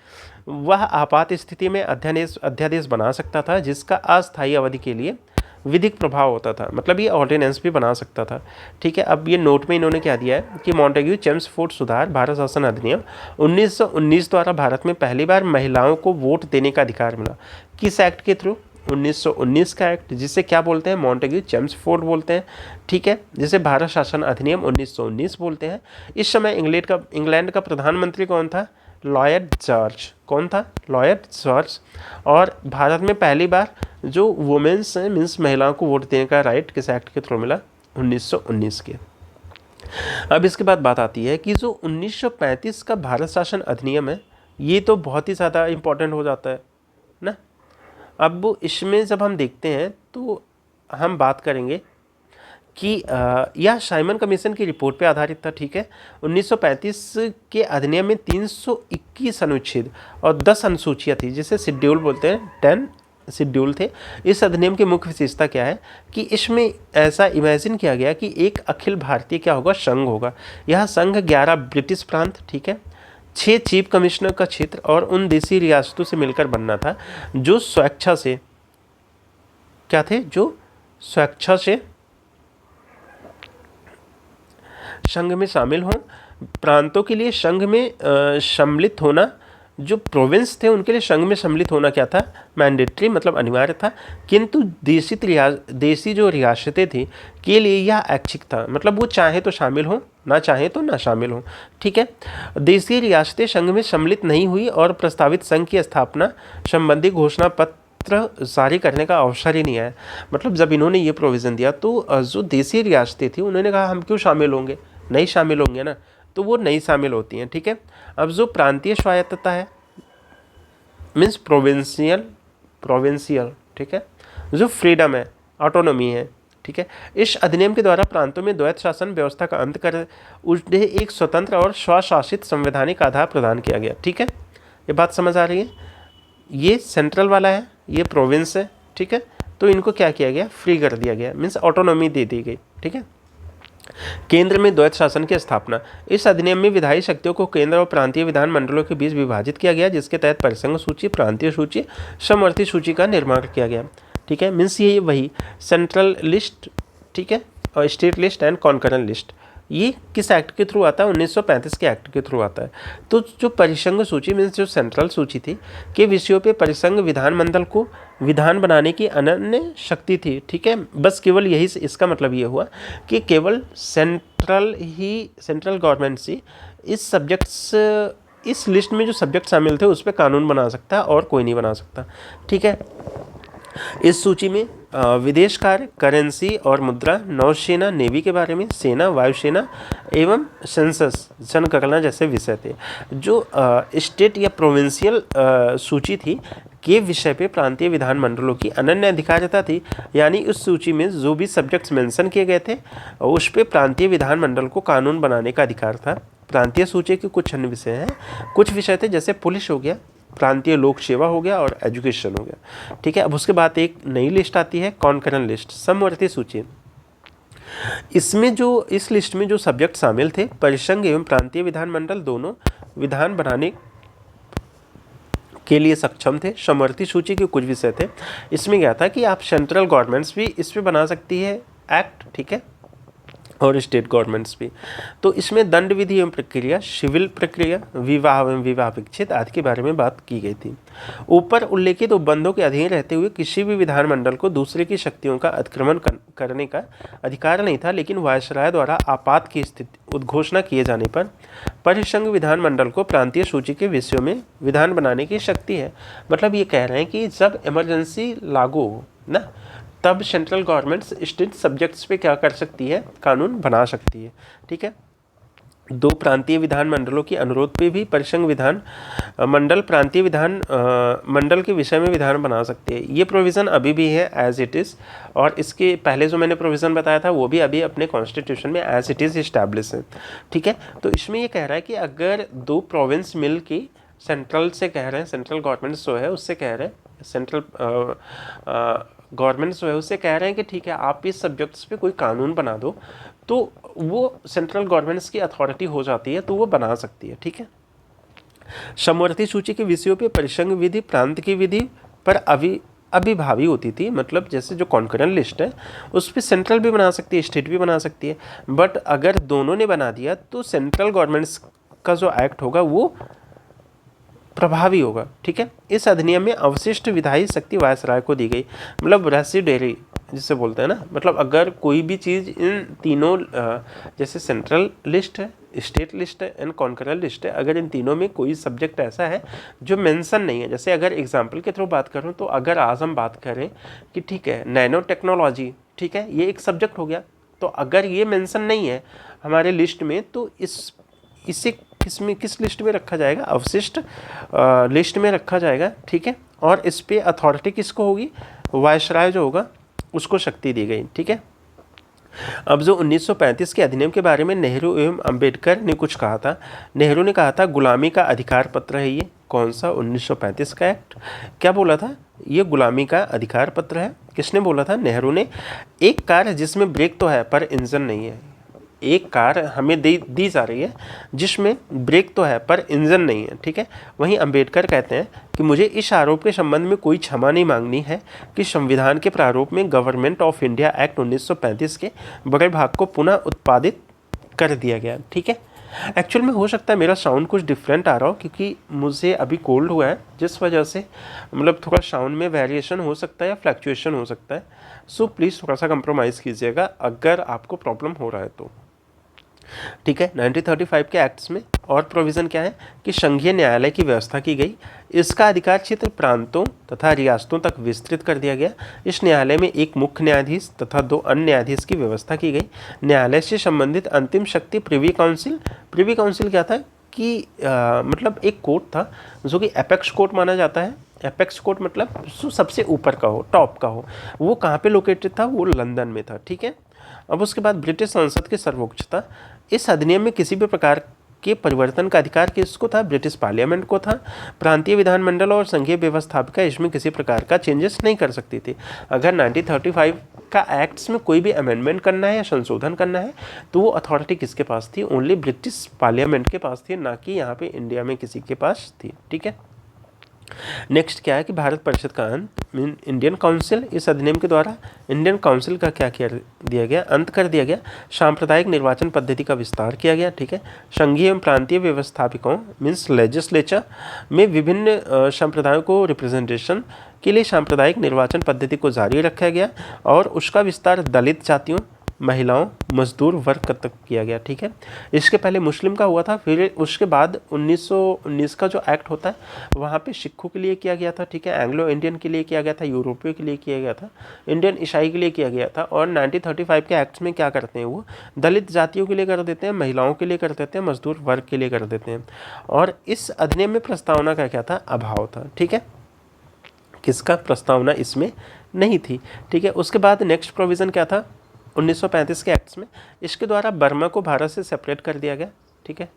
वह आपात स्थिति में अध्यादेश बना सकता था जिसका अस्थायी अवधि के लिए विधिक प्रभाव होता था, मतलब ये ऑर्डिनेंस भी बना सकता था। ठीक है, अब ये नोट में इन्होंने क्या दिया है कि मॉन्टेग्यू चेम्सफोर्ड सुधार भारत शासन अधिनियम 1919 द्वारा भारत में पहली बार महिलाओं को वोट देने का अधिकार मिला। किस एक्ट के थ्रू? 1919 का एक्ट, जिसे क्या बोलते हैं? मॉन्टेग्यू चेम्सफोर्ड बोलते हैं। ठीक है, जिसे भारत शासन अधिनियम 1919 बोलते हैं। इस समय इंग्लैंड का प्रधानमंत्री कौन था? Lloyd George. कौन था? Lloyd George. और भारत में पहली बार जो वुमेन्स हैं, मीन्स महिलाओं को वोट देने का राइट किस एक्ट के थ्रू मिला? 1919 के। अब इसके बाद बात आती है कि जो 1935 का भारत शासन अधिनियम है, ये तो बहुत ही ज़्यादा इम्पोर्टेंट हो जाता है ना। अब इसमें जब हम देखते हैं तो हम बात करेंगे कि यह साइमन कमीशन की रिपोर्ट पे आधारित था। ठीक है, 1935 के अधिनियम में 321 अनुच्छेद और 10 अनुसूचियाँ थी, जिसे शेड्यूल बोलते हैं। 10 शेड्यूल थे। इस अधिनियम की मुख्य विशेषता क्या है कि इसमें ऐसा इमेजिन किया गया कि एक अखिल भारतीय क्या होगा? संघ होगा। यह संघ 11 ब्रिटिश प्रांत, ठीक है, 6 चीफ कमिश्नर का क्षेत्र और उन देशी रियासतों से मिलकर बनना था जो स्वेच्छा से क्या थे? जो स्वेच्छा से संघ में शामिल हों। प्रांतों के लिए संघ में सम्मिलित होना, जो प्रोविंस थे उनके लिए संघ में सम्मिलित होना क्या था? मैंडेटरी, मतलब अनिवार्य था। किंतु देशी जो रियासतें थी के लिए यह ऐच्छिक था, मतलब वो चाहे तो शामिल हों, ना चाहे तो ना शामिल हों। ठीक है, देशी रियासतें संघ में सम्मिलित नहीं हुई और प्रस्तावित संघ की स्थापना संबंधी घोषणा पत्र जारी करने का अवसर ही नहीं आया। मतलब जब इन्होंने ये प्रोविज़न दिया तो जो देशी रियासतें थी उन्होंने कहा हम क्यों शामिल होंगे? नहीं शामिल होंगे ना, तो वो नहीं शामिल होती हैं। ठीक है, अब जो प्रांतीय स्वायत्तता है, मीन्स प्रोविंशियल, ठीक है, जो फ्रीडम है, ऑटोनॉमी है, ठीक है, इस अधिनियम के द्वारा प्रांतों में द्वैत शासन व्यवस्था का अंत कर उन्हें एक स्वतंत्र और स्वशासित संवैधानिक आधार प्रदान किया गया। ठीक है, ये बात समझ आ रही है? ये सेंट्रल वाला है, ये प्रोविंस है। ठीक है, तो इनको क्या किया गया? फ्री कर दिया गया, मीन्स ऑटोनॉमी दे दी गई। ठीक है, केंद्र में द्वैत शासन की स्थापना। इस अधिनियम में विधायी शक्तियों को केंद्र और प्रांतीय विधान मंडलों के बीच विभाजित किया गया, जिसके तहत परिसंघ सूची, प्रांतीय सूची, समवर्ती सूची का निर्माण किया गया। ठीक है, मीन्स ये वही सेंट्रल लिस्ट, ठीक है, और state list and concurrent list, ये किस एक्ट के थ्रू आता है? 1935 के एक्ट के थ्रू आता है। तो जो परिसंघ सूची मीन्स जो सेंट्रल सूची थी के विषयों पे परिसंघ विधानमंडल को विधान बनाने की अनन्य शक्ति थी। ठीक है, बस केवल यही इसका मतलब ये हुआ कि केवल सेंट्रल गवर्नमेंट से इस सब्जेक्ट्स, इस लिस्ट में जो सब्जेक्ट शामिल थे उस पर कानून बना सकता है और कोई नहीं बना सकता। ठीक है, इस सूची में विदेश कार्य, करेंसी और मुद्रा, नौसेना नेवी के बारे में, सेना, वायुसेना एवं सेंसस जनगणना जैसे विषय थे। जो स्टेट या प्रोविंशियल सूची थी के विषय पे प्रांतीय विधानमंडलों की अनन्य अधिकारिता थी, यानी उस सूची में जो भी सब्जेक्ट्स मेंशन किए गए थे उस पे प्रांतीय विधानमंडल को कानून बनाने का अधिकार था। प्रांतीय सूची के कुछ अन्य विषय हैं, कुछ विषय थे जैसे पुलिस हो गया, प्रांतीय लोक सेवा हो गया और एजुकेशन हो गया। ठीक है, अब उसके बाद एक नई लिस्ट आती है कॉन्करेंट लिस्ट, समवर्ती सूची। इसमें जो इस लिस्ट में जो सब्जेक्ट शामिल थे परिसंघ एवं प्रांतीय विधानमंडल दोनों विधान बनाने के लिए सक्षम थे। समवर्ती सूची के कुछ विषय थे, इसमें क्या था कि आप सेंट्रल गवर्नमेंट्स भी इस पे बना सकती है एक्ट, ठीक है, और स्टेट गवर्नमेंट्स भी। तो इसमें दंड विधि एवं प्रक्रिया, सिविल प्रक्रिया, विवाह एवं विवाह विच्छेद आदि के बारे में बात की गई थी। ऊपर उल्लेखित उपबंधों के अधीन रहते हुए किसी भी विधानमंडल को दूसरे की शक्तियों का अतिक्रमण करने का अधिकार नहीं था, लेकिन वायसराय द्वारा आपात की स्थिति उद्घोषणा किए जाने पर परिसंघ विधानमंडल को प्रांतीय सूची के विषयों में विधान बनाने की शक्ति है। मतलब ये कह रहे हैं कि जब इमरजेंसी लागू हो ना, तब सेंट्रल गवर्नमेंट स्टेट सब्जेक्ट्स पे क्या कर सकती है? कानून बना सकती है। ठीक है, दो प्रांतीय विधान मंडलों के अनुरोध पे भी परिसंघ विधान मंडल प्रांतीय विधान मंडल के विषय में विधान बना सकते हैं। ये प्रोविज़न अभी भी है एज इट इज़, और इसके पहले जो मैंने प्रोविज़न बताया था वो भी अभी अपने कॉन्स्टिट्यूशन में एज इट इज़ इस्टेब्लिश है। ठीक है, तो इसमें ये कह रहा है कि अगर दो प्रोविंस मिल के सेंट्रल से कह रहे हैं, सेंट्रल गवर्नमेंट जो है उससे कह रहे हैं, सेंट्रल गवर्नमेंट जो है उससे कह रहे हैं कि ठीक है आप इस सब्जेक्ट्स पे कोई कानून बना दो, तो वो सेंट्रल गवर्नमेंट्स की अथॉरिटी हो जाती है, तो वो बना सकती है। ठीक है, समवर्ती सूची के विषयों पे परिसंघ विधि प्रांत की विधि पर अभिभावी होती थी। मतलब जैसे जो कॉन्करेंट लिस्ट है उस पर सेंट्रल भी बना सकती है, स्टेट भी बना सकती है, बट अगर दोनों ने बना दिया तो सेंट्रल गवर्नमेंट्स का जो एक्ट होगा वो प्रभावी होगा। ठीक है, इस अधिनियम में अवशिष्ट विधायी शक्ति वायसराय को दी गई। मतलब रेसिडेरी जिसे बोलते हैं ना, मतलब अगर कोई भी चीज़ इन तीनों जैसे सेंट्रल लिस्ट है, स्टेट लिस्ट है एंड कॉन्करेंट लिस्ट है, अगर इन तीनों में कोई सब्जेक्ट ऐसा है जो मेंशन नहीं है, जैसे अगर एग्जांपल के थ्रू बात करूं तो अगर आज हम बात करें कि ठीक है नैनो टेक्नोलॉजी, ठीक है, ये एक सब्जेक्ट हो गया, तो अगर ये मेंशन नहीं है हमारे लिस्ट में तो इसे किस लिस्ट में रखा जाएगा? अवशिष्ट लिस्ट में रखा जाएगा। ठीक है, और इस पे अथॉरिटी किसको होगी? वायसराय जो होगा उसको शक्ति दी गई। ठीक है, अब जो 1935 के अधिनियम के बारे में नेहरू एवं अंबेडकर ने कुछ कहा था। नेहरू ने कहा था गुलामी का अधिकार पत्र है ये। कौन सा? 1935 का एक्ट। क्या बोला था? ये गुलामी का अधिकार पत्र है। किसने बोला था? नेहरू ने। एक कार जिसमें ब्रेक तो है पर इंजन नहीं है, एक कार हमें दी जा रही है जिसमें ब्रेक तो है पर इंजन नहीं है। ठीक है, वहीं अंबेडकर कहते हैं कि मुझे इस आरोप के संबंध में कोई क्षमा नहीं मांगनी है कि संविधान के प्रारूप में गवर्नमेंट ऑफ इंडिया एक्ट 1935 के बड़े भाग को पुनः उत्पादित कर दिया गया। ठीक है, एक्चुअल में हो सकता है मेरा साउंड कुछ डिफरेंट आ रहा हो क्योंकि मुझे अभी कोल्ड हुआ है, जिस वजह से मतलब थोड़ा साउंड में वेरिएशन हो सकता है या फ्लैक्चुएशन हो सकता है। सो प्लीज़ थोड़ा सा कंप्रोमाइज़ कीजिएगा अगर आपको प्रॉब्लम हो रहा है तो। ठीक है, 1935 के एक्ट्स में और प्रोविज़न क्या है कि संघीय न्यायालय की व्यवस्था की गई। इसका अधिकार क्षेत्र प्रांतों तथा रियासतों तक विस्तृत कर दिया गया। इस न्यायालय में एक मुख्य न्यायाधीश तथा 2 अन्य न्यायाधीश की व्यवस्था की गई। न्यायालय से संबंधित अंतिम शक्ति प्रिवी काउंसिल। प्रिवी काउंसिल क्या था कि मतलब एक कोर्ट था जो कि एपेक्स कोर्ट माना जाता है। एपेक्स कोर्ट मतलब जो सबसे ऊपर का हो, टॉप का हो। वो कहाँ पे लोकेटेड था? वो लंदन में था। ठीक है, अब उसके बाद ब्रिटिश संसद की सर्वोच्चता। इस अधिनियम में किसी भी प्रकार के परिवर्तन का अधिकार किसको था? ब्रिटिश पार्लियामेंट को था। प्रांतीय विधानमंडल और संघीय व्यवस्थापिका इसमें किसी प्रकार का चेंजेस नहीं कर सकती थी। अगर 1935 का एक्ट्स में कोई भी अमेंडमेंट करना है या संशोधन करना है तो वो अथॉरिटी किसके पास थी? ओनली ब्रिटिश पार्लियामेंट के पास थी, ना कि यहाँ पे इंडिया में किसी के पास थी। ठीक है, नेक्स्ट क्या है कि भारत परिषद का अंत, इंडियन काउंसिल, इस अधिनियम के द्वारा इंडियन काउंसिल का क्या किया दिया गया, अंत कर दिया गया। सांप्रदायिक निर्वाचन पद्धति का विस्तार किया गया, ठीक है। संघीय एवं प्रांतीय व्यवस्थापकों मीन्स लेजिस्लेचर में विभिन्न संप्रदायों को रिप्रेजेंटेशन के लिए सांप्रदायिक निर्वाचन पद्धति को जारी रखा गया और उसका विस्तार दलित जातियों, महिलाओं, मजदूर वर्ग तक किया गया, ठीक है। इसके पहले मुस्लिम का हुआ था, फिर उसके बाद 1919 का जो एक्ट होता है वहाँ पे सिखों के लिए किया गया था, ठीक है। एंग्लो इंडियन के लिए किया गया था, यूरोपीय के लिए किया गया था, इंडियन ईसाई के लिए किया गया था। और 1935 के एक्ट्स में क्या करते हैं, वो दलित जातियों के लिए कर देते हैं, महिलाओं के लिए कर देते हैं, मजदूर वर्ग के लिए कर देते हैं। और इस अधिनियम में प्रस्तावना का क्या था, अभाव था, ठीक है। किसका प्रस्तावना इसमें नहीं थी, ठीक है। उसके बाद नेक्स्ट प्रोविज़न क्या था 1935 के एक्ट्स में, इसके द्वारा बर्मा को भारत से सेपरेट कर दिया गया, ठीक है।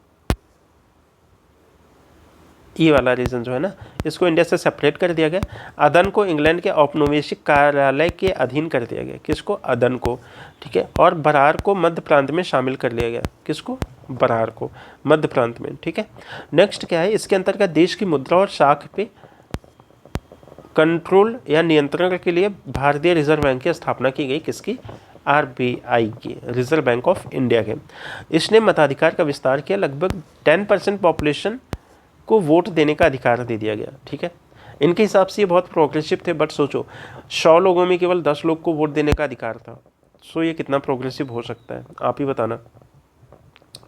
ये वाला रीजन जो है ना, इसको इंडिया से सेपरेट कर दिया गया। अदन को इंग्लैंड के औपनिवेशिक कार्यालय के अधीन कर दिया गया, किसको, अदन को, ठीक है। और बरार को मध्य प्रांत में शामिल कर लिया गया, किसको, बरार को मध्य प्रांत में, ठीक है। नेक्स्ट क्या है, इसके अंतर्गत देश की मुद्रा और शाख पे कंट्रोल या नियंत्रण के लिए भारतीय रिजर्व बैंक की स्थापना की गई, किसकी, आरबीआई की, रिजर्व बैंक ऑफ इंडिया के। इसने मताधिकार का विस्तार किया, लगभग 10% पॉपुलेशन को वोट देने का अधिकार दे दिया गया, ठीक है। इनके हिसाब से ये बहुत प्रोग्रेसिव थे, बट सोचो 100 लोगों में केवल 10 लोग को वोट देने का अधिकार था, सो ये कितना प्रोग्रेसिव हो सकता है, आप ही बताना,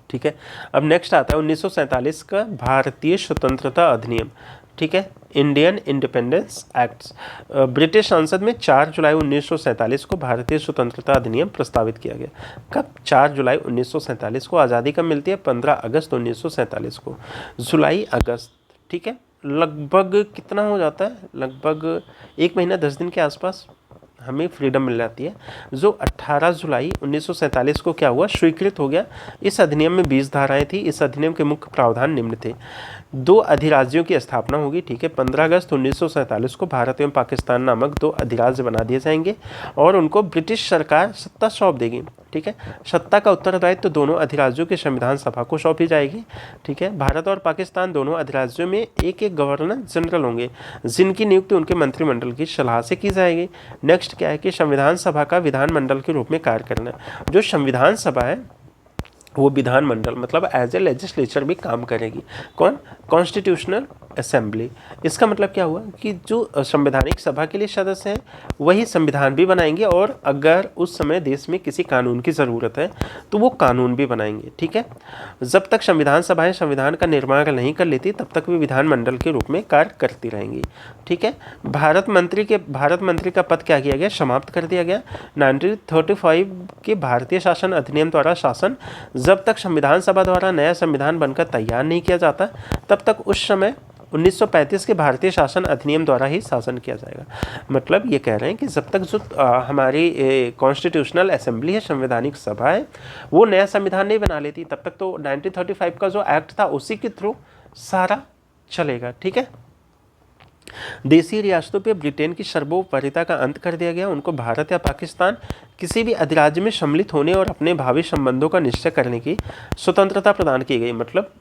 ठीक है। अब नेक्स्ट आता है 1947 का भारतीय स्वतंत्रता अधिनियम, ठीक है, इंडियन इंडिपेंडेंस एक्ट्स। ब्रिटिश संसद में 4 जुलाई 1947 को भारतीय स्वतंत्रता अधिनियम प्रस्तावित किया गया। कब, 4 जुलाई 1947 को। आज़ादी कब मिलती है, 15 अगस्त 1947 को। जुलाई अगस्त, ठीक है, लगभग कितना हो जाता है, लगभग 1 महीना 10 दिन के आसपास हमें फ्रीडम मिल जाती है, जो 18 जुलाई 1947 को क्या हुआ, स्वीकृत हो गया। इस अधिनियम में 20 धाराएं थी। इस अधिनियम के मुख्य प्रावधान निम्न थे। 2 अधिराज्यों की स्थापना होगी, ठीक है। 15 अगस्त 1947 को भारत एवं पाकिस्तान नामक 2 अधिराज्य बना दिए जाएंगे और उनको ब्रिटिश सरकार सत्ता सौंप देगी, ठीक है। सत्ता का उत्तरदायित्व तो दोनों अधिराज्यों के संविधान सभा को सौंपी जाएगी, ठीक है। भारत और पाकिस्तान दोनों अधिराज्यों में एक एक गवर्नर जनरल होंगे, जिनकी नियुक्ति उनके मंत्रिमंडल की सलाह से की जाएगी। नेक्स्ट क्या है कि संविधान सभा का विधानमंडल के रूप में कार्य करना। जो संविधान सभा है वो विधानमंडल मतलब एज ए लेजिस्लेचर भी काम करेगी। कौन, कॉन्स्टिट्यूशनल असेंबली। इसका मतलब क्या हुआ कि जो संवैधानिक सभा के लिए सदस्य हैं वही संविधान भी बनाएंगे, और अगर उस समय देश में किसी कानून की ज़रूरत है तो वो कानून भी बनाएंगे, ठीक है। जब तक संविधान सभाएं संविधान का निर्माण नहीं कर लेती तब तक वे विधानमंडल के रूप में कार्य करती रहेंगी, ठीक है। भारत मंत्री का पद क्या किया गया, समाप्त कर दिया गया। 1935 के भारतीय शासन अधिनियम द्वारा शासन जब तक संविधान सभा द्वारा नया संविधान बनकर तैयार नहीं किया जाता तब तक उस समय 1935 के भारतीय शासन अधिनियम द्वारा ही शासन किया जाएगा। मतलब ये कह रहे हैं कि जब तक जो हमारी कॉन्स्टिट्यूशनल असेंबली है, संवैधानिक सभा है, वो नया संविधान नहीं बना लेती तब तक तो 1935 का जो एक्ट था उसी के थ्रू सारा चलेगा, ठीक है। देशी रियासतों पे ब्रिटेन की सर्वोपरिता का अंत कर दिया गया। उनको भारत या पाकिस्तान किसी भी अधिराज्य में सम्मिलित होने और अपने भावी संबंधों का निश्चय करने की स्वतंत्रता प्रदान की गई। मतलब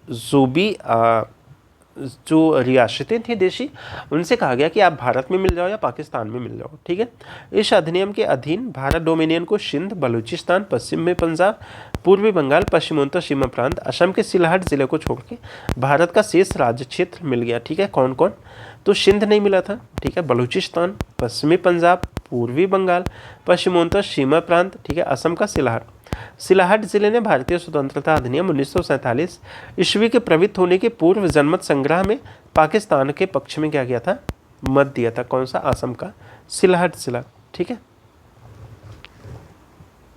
जो रियासतें थी देशी, उनसे कहा गया कि आप भारत में मिल जाओ या पाकिस्तान में मिल जाओ, ठीक है। इस अधिनियम के अधीन भारत डोमिनियन को सिंध, बलूचिस्तान, पश्चिम में पंजाब, पूर्वी बंगाल, पश्चिमोत्तर सीमा प्रांत, असम के सिलहट जिले को छोड़ के भारत का शेष राज्य क्षेत्र मिल गया, ठीक है। कौन कौन, तो सिंध नहीं मिला था, ठीक है, बलूचिस्तान, पश्चिमी पंजाब, पूर्वी बंगाल, पश्चिमोत्तर सीमा प्रांत, ठीक है, असम का सिलहट जिले ने भारतीय स्वतंत्रता अधिनियम 1947 ईस्वी के प्रवृत्त होने के पूर्व जनमत संग्रह में पाकिस्तान के पक्ष में क्या किया था, मत दिया था। कौन सा, असम का सिलहट जिला, ठीक है।